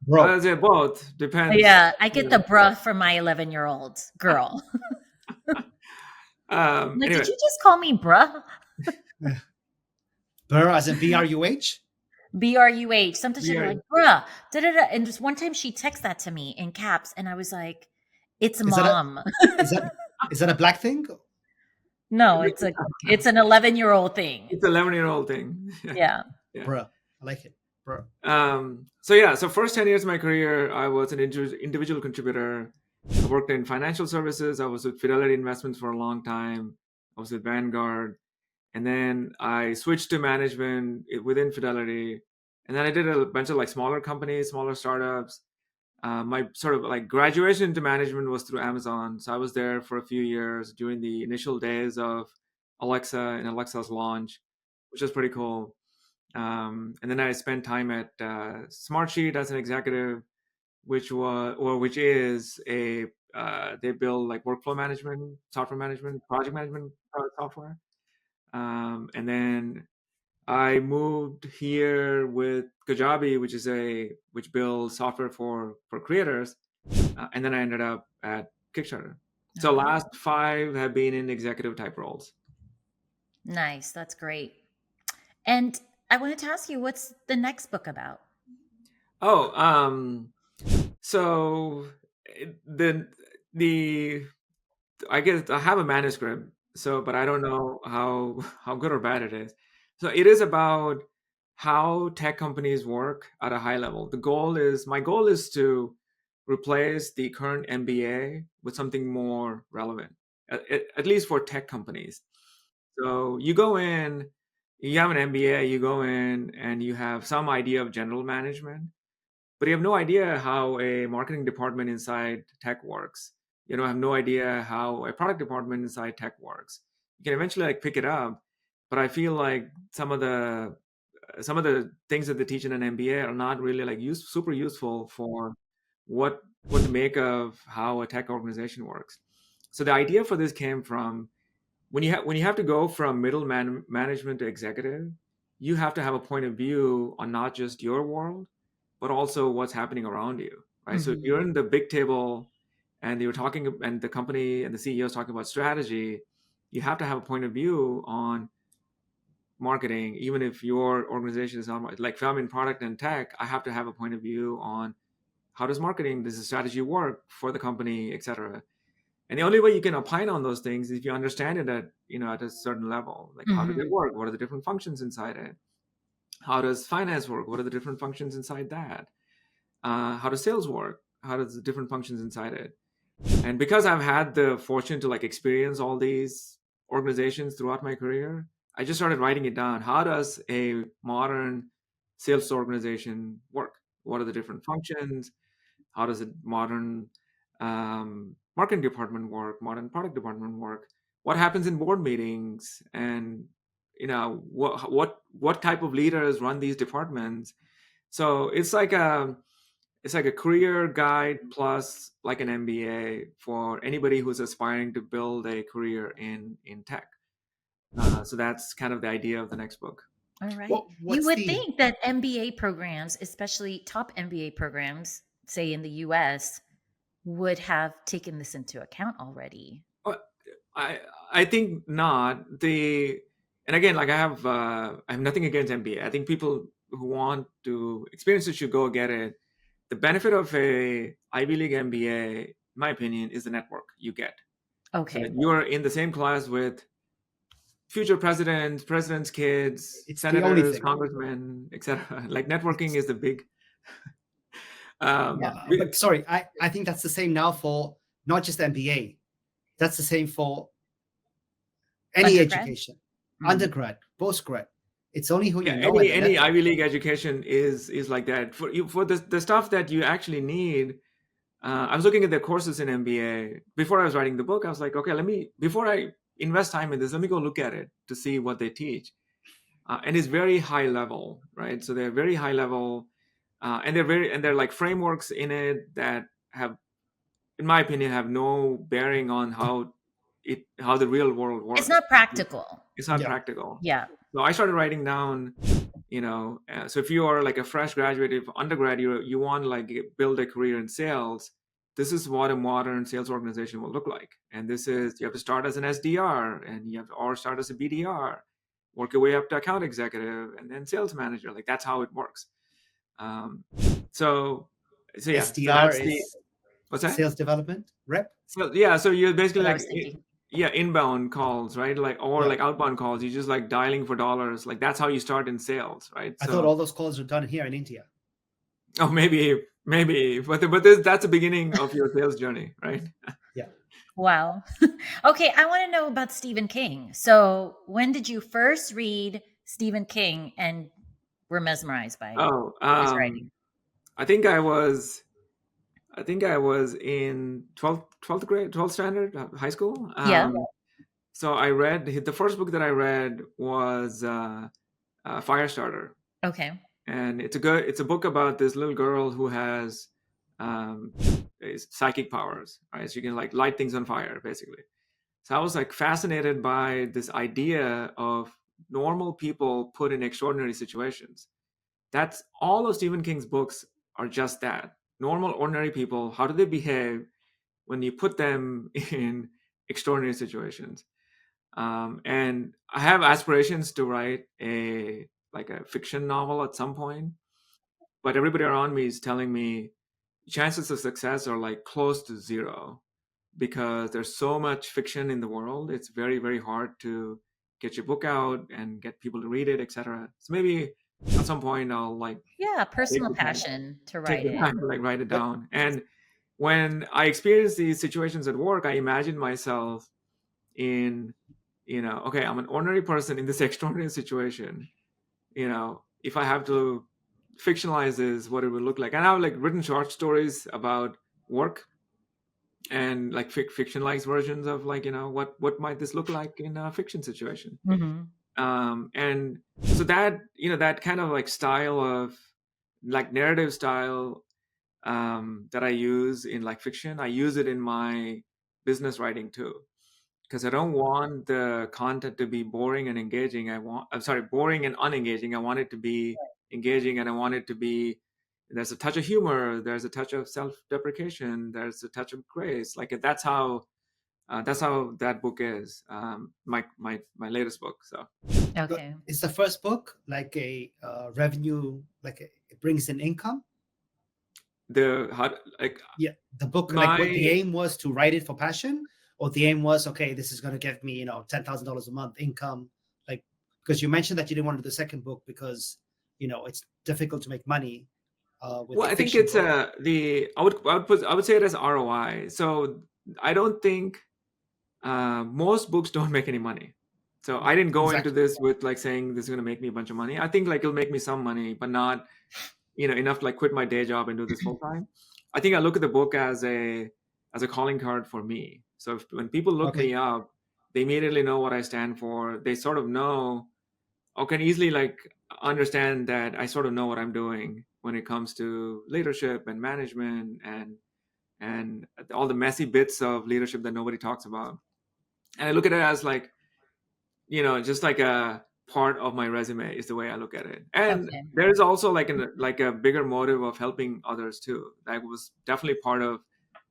Bro. I'd say both depends. Yeah, I get the bruh from my 11-year-old girl. Like, Anyway, did you just call me bruh? Bur as in BRUH? BRUH. Sometimes she'll be yeah, like, bruh. Da-da-da. And just one time she texted that to me in caps, and I was like, it's Is that a mom. is that a black thing? No, it's an 11-year-old thing. it's an 11-year-old thing. Yeah. Yeah. Bro. I like it. Bro. So first 10 years of my career, I was an individual contributor. I worked in financial services. I was with Fidelity Investments for a long time. I was with Vanguard. And then I switched to management within Fidelity. And then I did a bunch of like smaller companies, smaller startups. My sort of like graduation into management was through Amazon. So I was there for a few years during the initial days of Alexa and Alexa's launch, which was pretty cool. And then I spent time at Smartsheet as an executive, which is a they build like workflow management, software management, project management software. And then I moved here with Kajabi, which builds software for creators, and then I ended up at Kickstarter. So last 5 have been in executive type roles. Nice. That's great. And I wanted to ask you, what's the next book about? Oh, so the I guess I have a manuscript, but I don't know how good or bad it is. So it is about how tech companies work at a high level. My goal is to replace the current MBA with something more relevant, at least for tech companies. So you go in, you have an MBA, you go in and you have some idea of general management, but you have no idea how a marketing department inside tech works. You don't have no idea how a product department inside tech works. You can eventually like pick it up, but I feel like some of the things that they teach in an MBA are not really like super useful for what to make of how a tech organization works. So the idea for this came from when you have to go from management to executive, you have to have a point of view on not just your world, but also what's happening around you, right? So if you're in the big table and you're talking and the company and the CEO is talking about strategy, you have to have a point of view on marketing, even if your organization is not like if I'm in product and tech, I have to have a point of view on how does marketing, does the strategy work for the company, et cetera. And the only way you can opine on those things is if you understand it at a certain level. Like how do they work? What are the different functions inside it? How does finance work? What are the different functions inside that? How does sales work? How does the different functions inside it? And because I've had the fortune to like experience all these organizations throughout my career, I just started writing it down. How does a modern sales organization work? What are the different functions? How does a modern marketing department work, modern product department work, what happens in board meetings, and what type of leaders run these departments. So it's like a career guide plus like an MBA for anybody who's aspiring to build a career in tech. So that's kind of the idea of the next book. All right. You What's would the think that MBA programs, especially top MBA programs, say in the US, would have taken this into account already. Uh, I think not. And again, like I have nothing against MBA. I think people who want to experience it should go get it. The benefit of a Ivy League MBA, in my opinion, is the network you get. So Okay. that you're in the same class with future presidents, presidents' kids, it's the only senators, thing. congressmen, etc. Like networking is the big. Yeah, We- but sorry, I think that's the same now for not just MBA. That's the same for any Undergrad? education, Mm. undergrad, postgrad. It's only who yeah, you know and the any network. Ivy League education is like that. For the stuff that you actually need. I was looking at the courses in MBA before I was writing the book. I was like, okay, before I invest time in this, let me go look at it to see what they teach. And it's very high level, right? So they're very high level, and they're like frameworks in it that have, in my opinion, have no bearing on how the real world works. It's not practical. It's not Yeah. practical. Yeah. So I started writing down, so if you are like a fresh graduate, if undergrad, you want to like build a career in sales, this is what a modern sales organization will look like. And this is, you have to start as an SDR, and or start as a BDR, work your way up to account executive, and then sales manager. Like that's how it works. Um, so, so yeah, so SDR that's the, is what's that? sales development rep. So yeah, so you're basically What I like was thinking. inbound calls, right? Like or Yeah. like outbound calls. You just like dialing for dollars. Like that's how you start in sales, right? I thought all those calls were done here in India. Oh, maybe, that's the beginning of your sales journey, right? Wow. Okay, I want to know about Stephen King. So, when did you first read Stephen King and were mesmerized by Oh, his writing? I think I was in 12th grade, 12th standard, high school. Yeah. So I read the first book that I read was Firestarter. Okay. And it's a book about this little girl who has um, psychic powers, right? So you can like light things on fire, basically. So I was like fascinated by this idea of normal people put in extraordinary situations. That's all of Stephen King's books are just that. Normal, ordinary people, how do they behave when you put them in extraordinary situations? And I have aspirations to write a fiction novel at some point, but everybody around me is telling me chances of success are like close to zero because there's so much fiction in the world. It's very, very hard to get your book out and get people to read it, etc. So maybe at some point I'll like Yeah, take personal the time, passion to write it. to like write it But down. And when I experience these situations at work, I imagine myself in, okay, I'm an ordinary person in this extraordinary situation. If I have to fictionalize this, what it would look like. And I've like written short stories about work and like fictionalized versions of like, what might this look like in a fiction situation. Mhm. And so that, that kind of like style of like narrative style that I use in like fiction, I use it in my business writing too, because I don't want the content to be boring and engaging. I'm sorry, boring and unengaging. I want it to be engaging, and I want it to be, there's a touch of humor, there's a touch of self-deprecation, there's a touch of grace. Like that's how that book is. My latest book. So Okay. is the first book like a revenue, it brings in income? the how like Yeah, the book, like what the my aim was to write it for passion, or the aim was, okay, this is going to get me, $10,000 a month income. Like, because you mentioned that you didn't want to do the second book because it's difficult to make money with well, the I think fiction it's book. I would say it as ROI. So I don't think most books don't make any money. So I didn't go into Exactly. this with like saying this is going to make me a bunch of money. I think like it'll make me some money, but not enough to like quit my day job and do this full time. I think I look at the book as a as a calling card for me. So when people look Okay. me up, they immediately know what I stand for. They sort of know, or can easily like understand that I sort of know what I'm doing when it comes to leadership and management and all the messy bits of leadership that nobody talks about. And I look at it as like, just like a part of my resume is the way I look at it. And Okay. there is also like a bigger motive of helping others too. That was definitely part of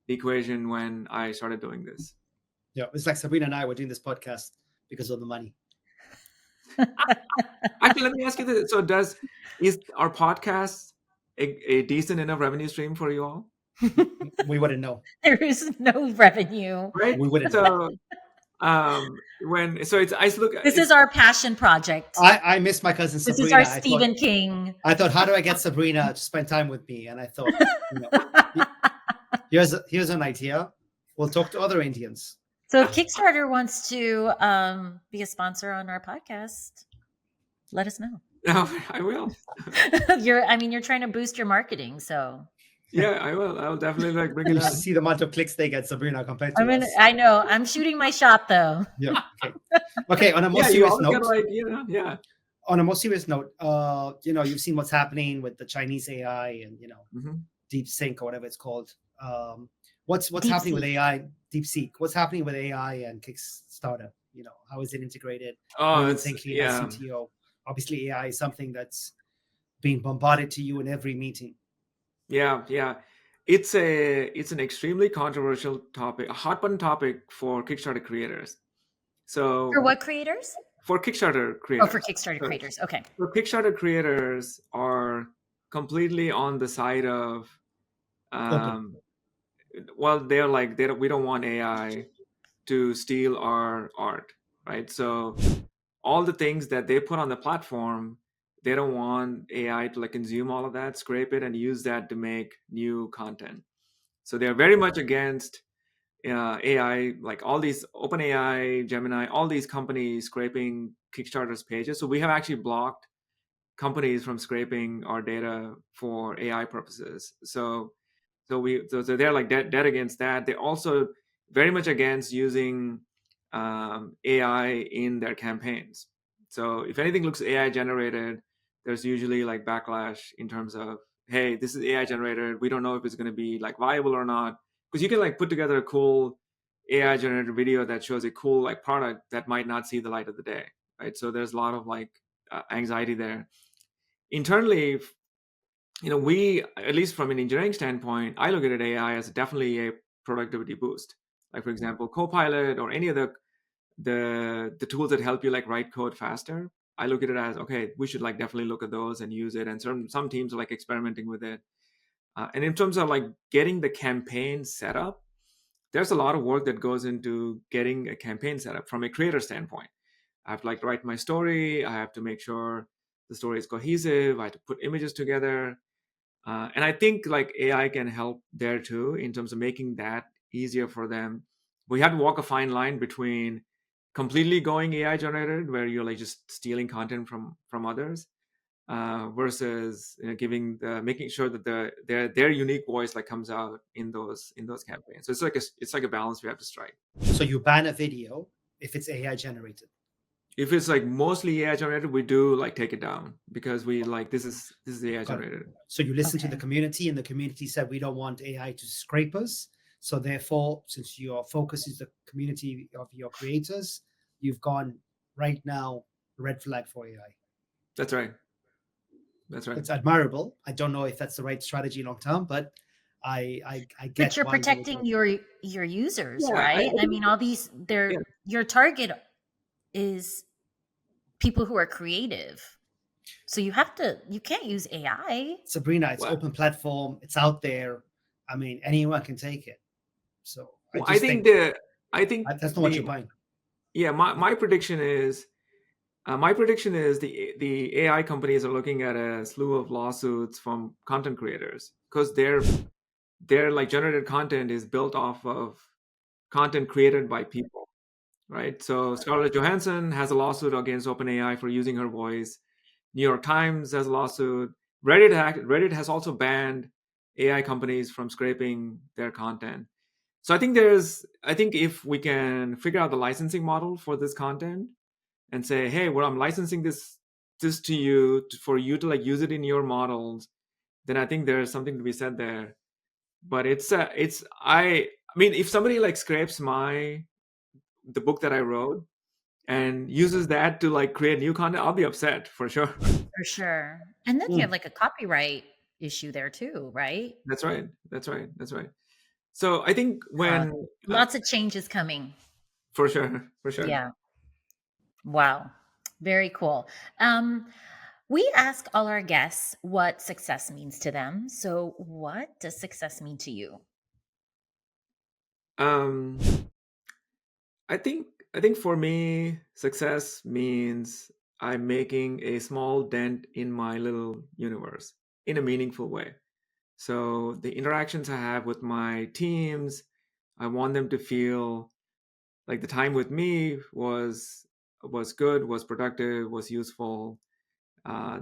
the equation when I started doing this. Yeah, it's like Sabrina and I were doing this podcast because of the money. Actually, let me ask you this. So is our podcast a decent enough revenue stream for you all? We wouldn't know. There is no revenue. Right? We wouldn't know. So This is our passion project. I miss my cousin This Sabrina. is our Stephen King. I thought, how do I get Sabrina to spend time with me? And I thought, here's an idea. We'll talk to other Indians. So if Kickstarter wants to be a sponsor on our podcast, let us know. No, I will. You're trying to boost your marketing, so Yeah, I will. I'll definitely like bring it You up. see the amount of clicks they get, Sabrina, compared to us. I know. I'm shooting my shot though. Yeah. Okay. On a more Yeah, you serious always note, gotta yeah. on a more serious note, you've seen what's happening with the Chinese AI and Mhm. deep sync or whatever it's called. What's Deep happening with Seek. AI, deep seek? What's happening with AI and Kickstarter? How is it integrated? Oh, Women it's thinking as yeah. CTO. Obviously, AI is something that's being bombarded to you in every meeting. Yeah. It's an extremely controversial topic, a hot button topic for Kickstarter creators. So For what creators? for Kickstarter Oh, creators. for Kickstarter So- creators. Okay. So Kickstarter creators are completely on the side of Open. well, they're like we don't want AI to steal our art, right? So all the things that they put on the platform, they don't want AI to like consume all of that, scrape it, and use that to make new content. So they're very much against AI, like all these OpenAI, Gemini, all these companies scraping Kickstarter's pages. So we have actually blocked companies from scraping our data for AI purposes. So they're like dead against that. They're also very much against using AI in their campaigns. So if anything looks AI generated, there's usually like backlash in terms of, hey, this is AI generated. We don't know if it's going to be like viable or not. Because you can like put together a cool AI generated video that shows a cool like product that might not see the light of the day, right? So there's a lot of like anxiety there. Internally, we, at least from an engineering standpoint, I look at AI as definitely a productivity boost. Like for example, Copilot or any of the tools that help you like write code faster. I look at it as, okay, we should like definitely look at those and use it. And some teams are like experimenting with it. And in terms of like getting the campaign set up, there's a lot of work that goes into getting a campaign set up from a creator standpoint. I have to like write my story. I have to make sure the story is cohesive. I have to put images together. And I think like AI can help there too in terms of making that easier for them. We have to walk a fine line between completely going AI generated, where you're like just stealing content from others, versus making sure that their unique voice like comes out in those campaigns. So it's like a balance we have to strike. So you ban a video if it's AI generated. If it's like mostly AI generated, we do like take it down because we like this is AI Got it. generated. So you listen to Okay. the community, and the community said we don't want AI to scrape us. So therefore, since your focus is the community of your creators, you've gone right now red flag for AI. That's right. That's right. It's admirable. I don't know if that's the right strategy long term, but I get. But you're why you would protecting do it. your users, Yeah, right? I mean, all these Yeah. your target is people who are creative. So you can't use AI. Sabrina, it's Well, open platform. It's out there. I mean, anyone can take it. So well, I just think that's not what you're buying. Yeah, my prediction is the AI companies are looking at a slew of lawsuits from content creators because their like generated content is built off of content created by people, right? So Scarlett Johansson has a lawsuit against OpenAI for using her voice. New York Times has a lawsuit. Reddit has also banned AI companies from scraping their content. So I think if we can figure out the licensing model for this content and say, hey, well, I'm licensing this to you for you to like use it in your models, then I think there's something to be said there. But I mean, if somebody like scrapes the book that I wrote and uses that to like create new content, I'll be upset for sure. For sure. And then you have Mm. like a copyright issue there too, right? That's right. That's right. That's right. So I think Uh, when lots of changes coming. for sure, for sure. Yeah. Wow. Very cool. We ask all our guests what success means to them. So, what does success mean to you? Um, I think for me, success means I'm making a small dent in my little universe in a meaningful way. So the interactions I have with my teams, I want them to feel like the time with me was good, was productive, was useful.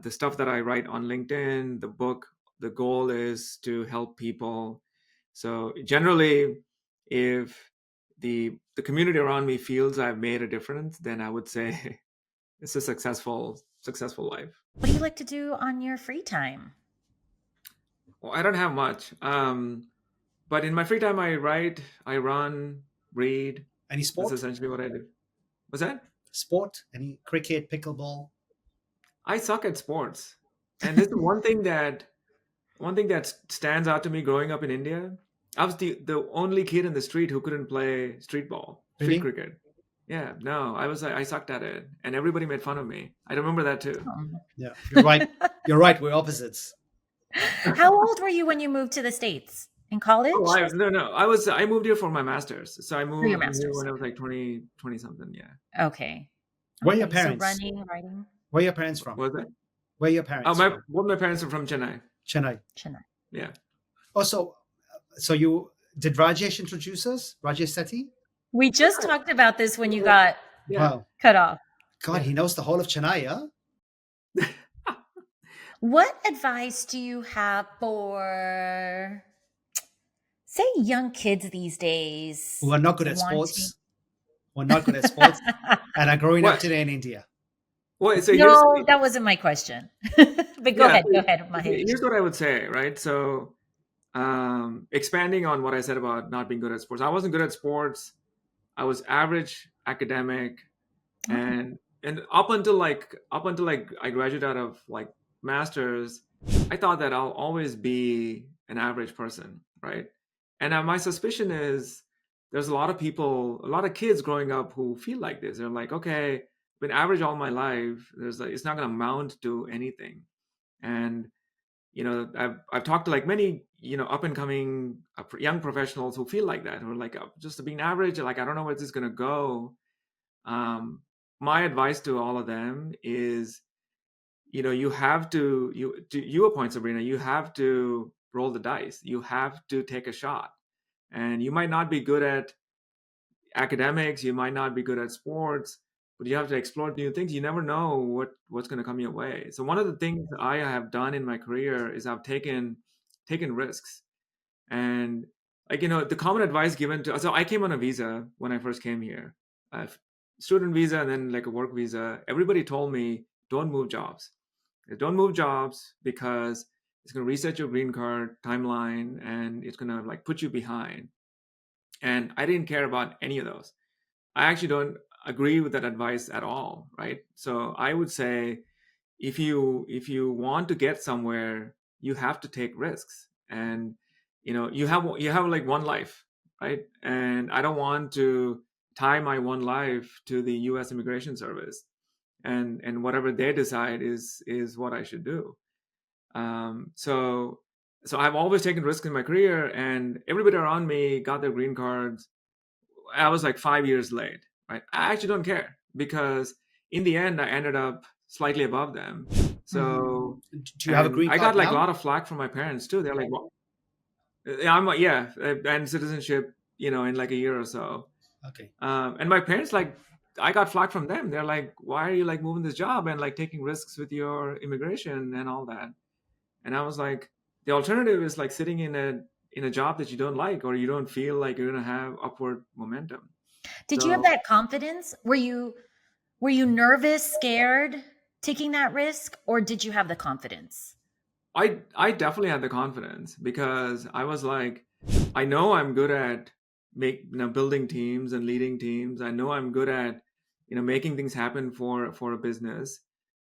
The stuff that I write on LinkedIn, the book, the goal is to help people. So generally, if the community around me feels I've made a difference, then I would say it's a successful life. What do you like to do on your free time? Well, I don't have much, but in my free time, I write, I run, read. Any That's sport? essentially what I do. What's that? Sport? Any cricket, pickleball? I suck at sports, and this is one thing that stands out to me growing up in India. I was the only kid in the street who couldn't play street Really? cricket. Yeah, no, I sucked at it, and everybody made fun of me. I remember that too. Yeah, you're right. You're right. We're opposites. How old were you when you moved to the States? In college? Oh, no. I moved here for my master's, so I For your moved here master's. when I was like 20 something. Yeah. Okay. Where are your Okay. So parents? running, writing, Where are your parents from? What was that? Where are your Oh, parents from? my parents are from Chennai. Chennai. Chennai. Yeah. Also, so you did Rajesh introduce us? Rajesh Sethi? We just talked about this when you got Yeah. Wow. cut off. God, he knows the whole of Chennai, huh? What advice do you have for, say, young kids these days Who are not good at wanting- sports. Who are not good at sports and are growing up What? today in India. Well, so No, that wasn't my question. But go Yeah, ahead, Mahesh. here's what I would say, right? So, expanding on what I said about not being good at sports, I wasn't good at sports. I was average academic, and up until like I graduated out of like masters, I thought that I'll always be an average person, right? And my suspicion is there's a lot of people, a lot of kids growing up who feel like this. They're like, okay, I've been average all my life. It's not going to amount to anything. And I've talked to like many up and coming young professionals who feel like that, who are like just being average, like I don't know where this is going to go. My advice to all of them is, you have to your point, Sabrina, you have to roll the dice. You have to take a shot, and you might not be good at academics, you might not be good at sports, but you have to explore new things. You never know what's going to come your way. So one of the things I have done in my career is I've taken risks. And like the common advice given to, so I came on a visa when I first came here, student visa, and then like a work visa. Everybody told me don't move jobs. Don't move jobs because it's going to reset your green card timeline and it's going to like put you behind. And I didn't care about any of those. I actually don't agree with that advice at all, right? So I would say if you want to get somewhere, you have to take risks. And you have like one life, right? And I don't want to tie my one life to the US Immigration Service, and whatever they decide is what I should do. So I've always taken risks in my career, and everybody around me got their green cards. I was like 5 years late, right? I actually don't care because in the end, I ended up slightly above them. So, Do you have a green I card got like a now? lot of flack from my parents too. They're like, well, and citizenship, in like a year or so. Okay. And my parents, like, I got flack from them. They're like, why are you like moving this job and like taking risks with your immigration and all that? And I was like, the alternative is like sitting in a job that you don't like, or you don't feel like you're going to have upward momentum. Did you have So that confidence? Were you nervous, scared taking that risk, or did you have the confidence? I definitely had the confidence, because I was like, I know I'm good at building teams and leading teams. I know I'm good at making things happen for a business.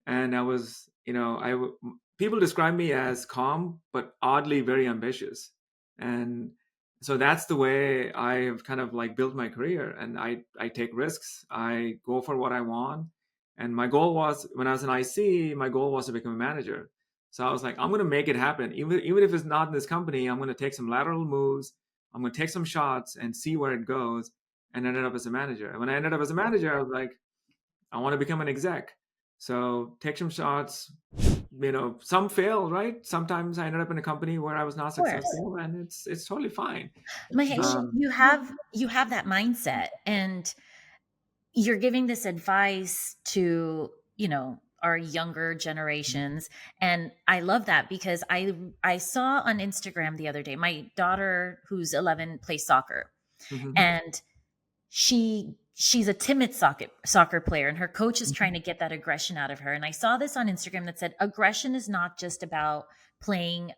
And I was, people describe me as calm but oddly very ambitious. And so that's the way I have kind of like built my career. And I take risks. I go for what I want. And my goal was, when I was an IC, my goal was to become a manager. So I was like, I'm going to make it happen. Even if it's not in this company, I'm going to take some lateral moves. I'm going to take some shots and see where it goes. And ended up as a manager. And when I ended up as a manager, I was like, I want to become an exec. So take some shots. Some fail, right? Sometimes I ended up in a company where I was not Of course. successful, and it's totally fine. Mahesh, Um, you have that mindset, and you're giving this advice to, our younger generations. And I love that, because I saw on Instagram the other day, my daughter who's 11 plays soccer, mhm, and she's a timid soccer player, and her coach is trying to get that aggression out of her. And I saw this on Instagram that said aggression is not just about playing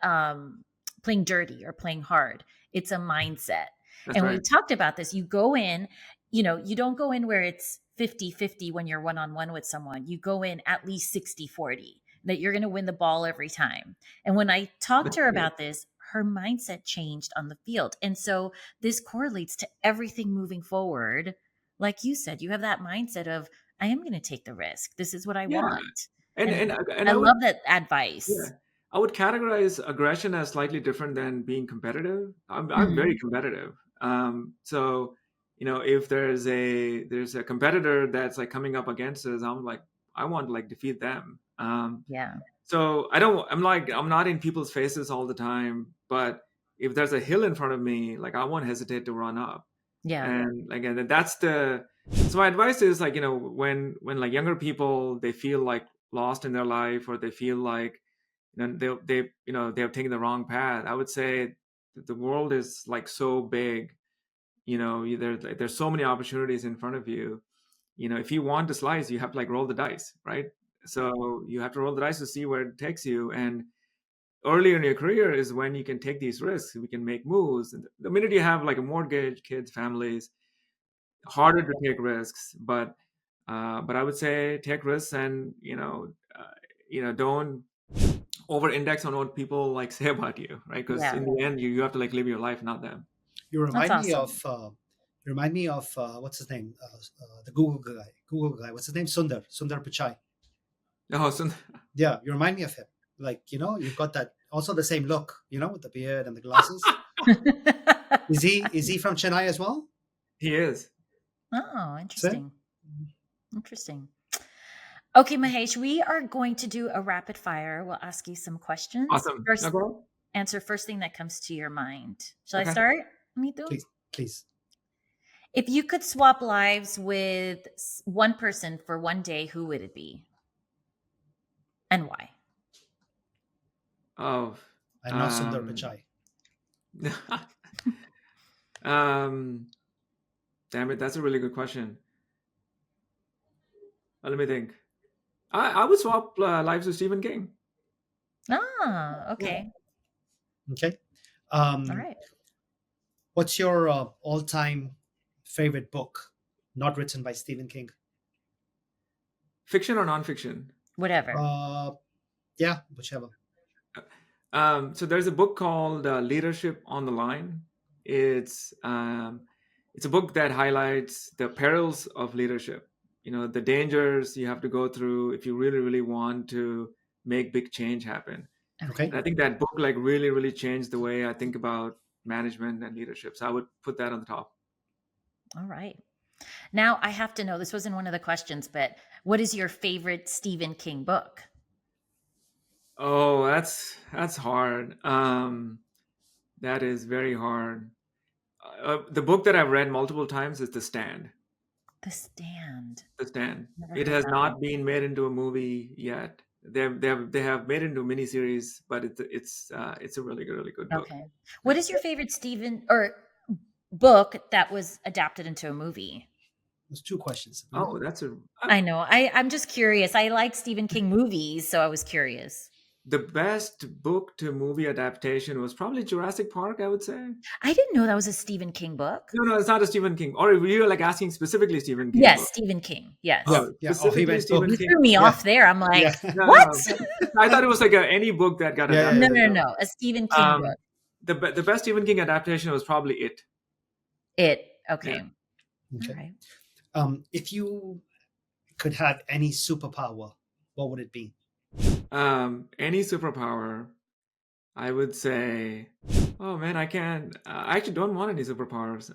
dirty or playing hard. It's a mindset. that's And we right. talked about this. You go in, you don't go in where it's 50-50 when you're one-on-one with someone. You go in at least 60-40, that you're going to win the ball every time. And when I talked That's to her right. about this, her mindset changed on the field. And so this correlates to everything moving forward. Like you said, you have that mindset of, I am going to take the risk. This is what I Yeah, want. and And and and I I would love that yeah, advice. I would categorize aggression as slightly different than being competitive. I'm very Mhm. competitive. So if there's a competitor that's like coming up against us, I'm like, I want to like defeat them. Yeah. So I'm not in people's faces all the time, but if there's a hill in front of me, like I won't hesitate to run up. Yeah. And like, and that's the so my advice is like, when like younger people, they feel like lost in their life, or they feel like they've taken the wrong path. I would say that the world is like so big. There's so many opportunities in front of you. If you want to slice, you have to like roll the dice, right? So you have to roll the dice to see where it takes you. And earlier in your career is when you can take these risks. We can make moves. And the minute you have like a mortgage, kids, families, harder to take risks. But I would say take risks, and don't over index on what people like say about you, right? Because Yeah. in the end, you have to like live your life, not them. You That's remind me of awesome. what's his name? The Google guy. Google guy. What's his name? Sundar Pichai. Oh, so Yeah, you remind me of him. Like, you've got that also the same look, with the beard and the glasses. Is he from Chennai as well? he is. Oh, Sir? interesting. Interesting. Okay, Mahesh, we are going to do a rapid fire. We'll ask you some questions. Awesome. First, Okay. answer first thing that comes to your mind. Shall I Okay. start, Mitu? Please, please. If you could swap lives with one person for one day, who would it be and why? Oh, And not Sundar um, Pichai. um, damn it, that's a really good question. Let me think. I would swap lives with Stephen King. Ah, Yeah. okay. Okay. All Um, right. what's your all-time favorite book, not written by Stephen King? Fiction or nonfiction? Whatever. Uh, yeah, whichever. So there's a book called Leadership on the Line. It's it's a book that highlights the perils of leadership. The dangers you have to go through if you really, really want to make big change happen. Okay. And I Okay. think that book like really, really changed the way I think about management and leadership. So I would put that on the top. All right. Now I have to know, this wasn't one of the questions, but what is your favorite Stephen King book? Oh, that's hard. That is very hard. The book that I've read multiple times is The Stand. The Stand. The Stand. Never It heard has that one. not been made into a movie yet. they have made it into miniseries, but it's a really good book. Okay. What is your favorite Stephen or book that was adapted into a movie? There's two questions. Oh, that's I know. I'm just curious. I like Stephen King movies, so I was curious. the best book to movie adaptation was probably Jurassic Park, I would say. I didn't know that was a Stephen King book. No, it's not a Stephen King. Or were you like asking specifically Stephen King? Yes, book? Stephen King. Yes. Oh, Yeah, specifically he went Stephen You King. threw me Yeah. off there. I'm like, Yeah. No, what? I thought it was like any book that got Yeah, adapted. No. A Stephen King book. The best Stephen King adaptation was probably It. It. Okay. Yeah. Okay. All right. If you could have any superpower, what would it be? Any superpower, I would say. Oh man, I can't. I actually don't want any superpowers.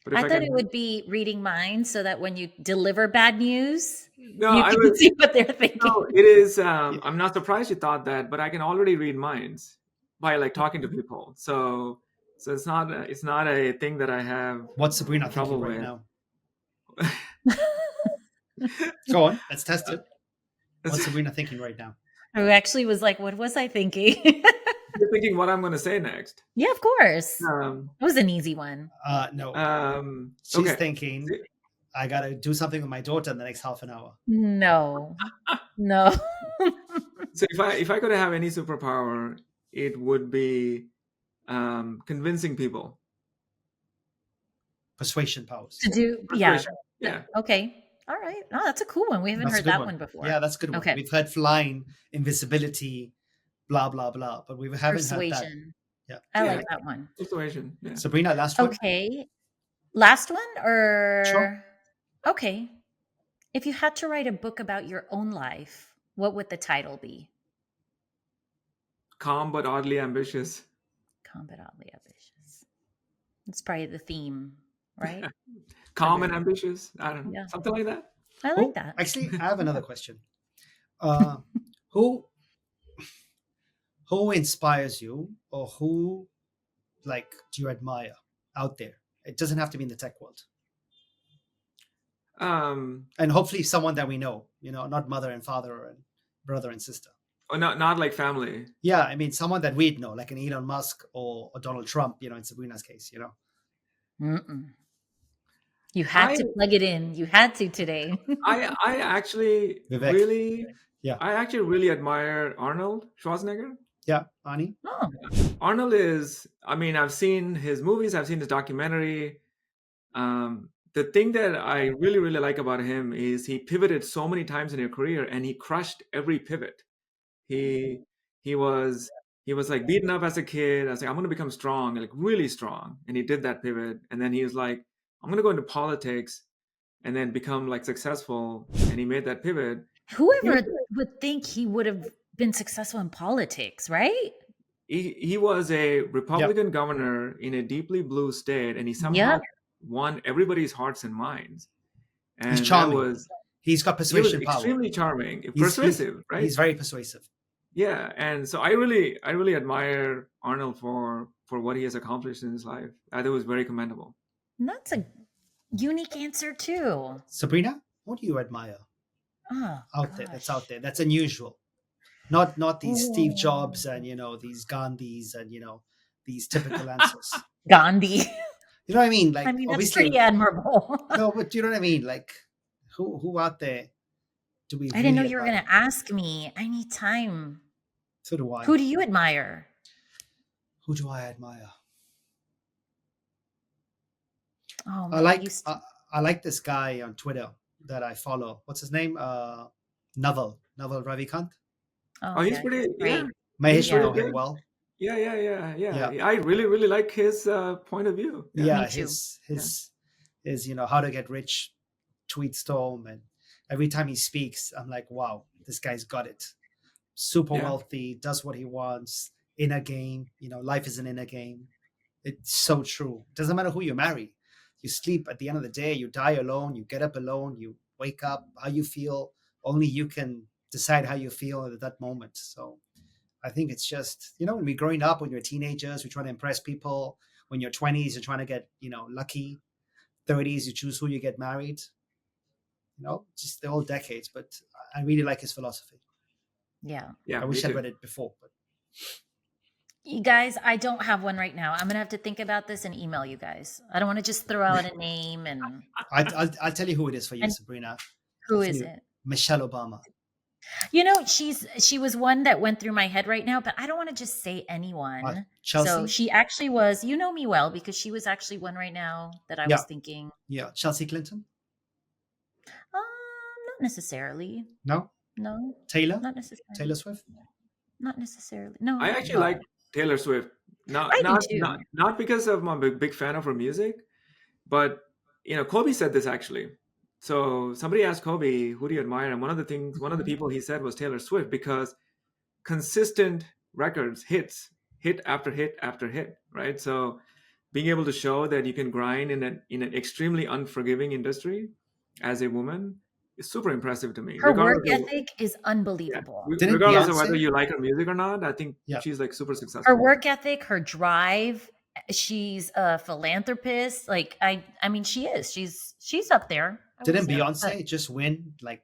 But if I I thought can, it would be reading minds so that when you deliver bad news, no, you I can would. see what they're thinking. No, it is. I'm not surprised you thought that, but I can already read minds by like talking to people. So it's not a thing that I have What's Sabrina trouble thinking right with. now? Go on, let's test it. What's You're Sabrina thinking right now? Who actually was like, what was I thinking? thinking what I'm going to say next. Yeah, of course. Um, That was an easy one. No. She's okay. thinking, I got to do something with my daughter in the next half an hour. No. So if I could have any superpower, it would be convincing people. Persuasion powers. To do, yeah. Persuasion. Yeah. Okay. All right. Oh, that's a cool one. We haven't That's a heard good that one. one before. Yeah, that's a good one. Okay. We've heard flying, invisibility, blah, blah, blah, but we haven't heard that. Persuasion. Yeah. I Yeah. like that one. Persuasion. Yeah. Sabrina, last one? Okay. Last one or? Sure. Okay. If you had to write a book about your own life, what would the title be? Calm but oddly ambitious. Calm but oddly ambitious. That's probably the theme, right? Calm and ambitious. I don't know. Yeah. Something like that. I like that. Actually, I have another question. Who inspires you, or who do you admire out there? It doesn't have to be in the tech world. And hopefully someone that we know, not mother and father and brother and sister. Or not like family. Yeah, I mean someone that we'd know, like an Elon Musk or Donald Trump, in Sabrina's case, Mm-mm. You had to plug it in. You had to today. I actually Vivek. really, Yeah. I actually really admire Arnold Schwarzenegger. Yeah, Ani? Oh, Arnold is, I mean, I've seen his movies, I've seen his documentary. The thing that I really, really like about him is he pivoted so many times in his career and he crushed every pivot. He was like beaten up as a kid. I was like, I'm gonna become strong, like really strong. And he did that pivot. And then he was like, I'm gonna go into politics and then become like successful. And he made that pivot. whoever would think he would have been successful in politics, right? He was a Republican governor in a deeply blue state, and he somehow won everybody's hearts and minds. And He's charming. He's got persuasion power. Extremely charming, persuasive, right? He's very persuasive. Yeah, and so I really admire Arnold for what he has accomplished in his life. I think it was very commendable. And that's a unique answer too. Sabrina, what do you admire out there? That's out there. That's unusual. Not these Steve Jobs and these Gandhis and these typical answers. Gandhi. You know what I mean? Like, I mean, that's obviously, pretty admirable. No, but you know what I mean? Like, who out there do we? I didn't know you were going to ask me. I need time. So do I. Who do you admire? Who do I admire? Oh, man, I like this guy on Twitter that I follow. What's his name? Naval Ravikant. Oh, he's pretty great. Yeah. Mahesh, you know him well. Yeah. I really like his point of view. Yeah, his how to get rich tweet storm, and every time he speaks, I'm like, wow, this guy's got it. Super wealthy, does what he wants, inner game. Life is an inner game. It's so true. It doesn't matter who you marry. You sleep at the end of the day, you die alone, you get up alone, you wake up, how you feel, only you can decide how you feel at that moment. So I think it's just, when we're growing up, when you're teenagers, we're trying to impress people. When you're 20s, you're trying to get, lucky. 30s, you choose who you get married. Just the whole decades. But I really like his philosophy. Yeah. Yeah, I me wish I'd too. read it before, but You guys, I don't have one right now. I'm going to have to think about this and email you guys. I don't want to just throw out a name and I'll tell you who it is for you, and Sabrina. who For is you, it? Michelle Obama. You know, she was one that went through my head right now, but I don't want to just say anyone. So Chelsea. she actually was, you know me well, because she was actually one right now that I Yeah, was thinking, yeah. Chelsea Clinton. not necessarily. No. No, Taylor. not necessarily. Taylor Swift. Not necessarily. I No, actually like no. Taylor Swift. Not I do not not too. not because of I'm a big fan of her music, but Kobe said this actually. So somebody asked Kobe, "Who do you admire?" And one of the Mhm. people he said was Taylor Swift because consistent records, hit after hit after hit, right? So being able to show that you can grind in an extremely unforgiving industry as a woman is super impressive to me. Her work ethic is Yeah, unbelievable. Didn't regardless of whether Beyonce? you like her music or not, I think Yeah. she's like super Her successful. work ethic, her drive. She's a philanthropist. Like I mean, she is. She's up there. I would Didn't say. But Beyonce just win like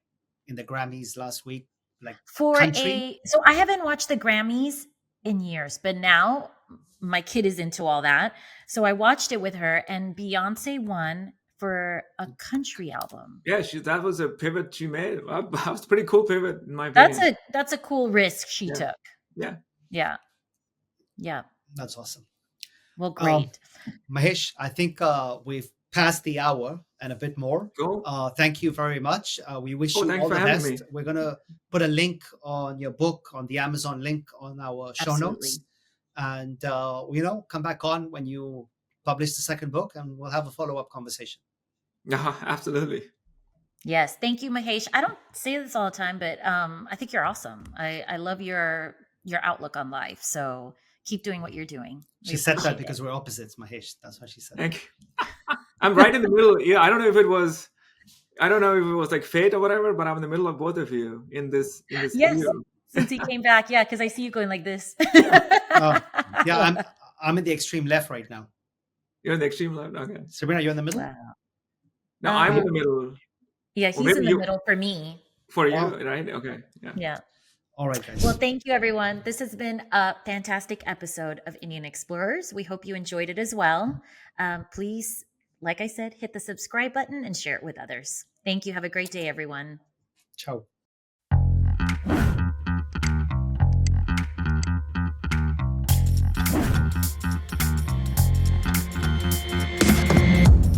in the Grammys last week? Like country. so I haven't watched the Grammys in years, but now my kid is into all that. So I watched it with her, and Beyonce won for a country album. Yeah, that was a pivot she made. That was a pretty cool pivot in my opinion. That's a cool risk she Yeah, took. yeah. Yeah. Yeah. That's awesome. Well, Um, great. Mahesh, I think we've passed the hour and a bit more. Cool. Thank you very much. We wish Oh, you thanks all for the having me. best. We're gonna put a link on your book on the Amazon link on our show Absolutely. notes, and come back on when you publish the second book, and we'll have a follow-up conversation. Yeah, absolutely. Yes. Thank you, Mahesh. I don't say this all the time, but I think you're awesome. I love your outlook on life. So keep doing what you're doing. We She said that appreciate because we're opposites, Mahesh. That's why she said Thank you. I'm right in the middle. Yeah, I don't know if it was like fate or whatever, but I'm in the middle of both of you in it. this Yes. view. Since he came back. Yeah, because I see you going like this. that. Yeah, I'm in the extreme left right now. You're in the extreme left. Okay. Sabrina, you're in the middle. Wow. No, I'm in Um, the middle. yeah, Or he's maybe in the middle for me. for you, Oh, right? Okay. Yeah. Yeah. all right, Well, guys. thank you, everyone. This has been a fantastic episode of Indian Explorers. We hope you enjoyed it as well. Please, like I said, hit the subscribe button and share it with others. Thank you. Have a great day, everyone. Ciao.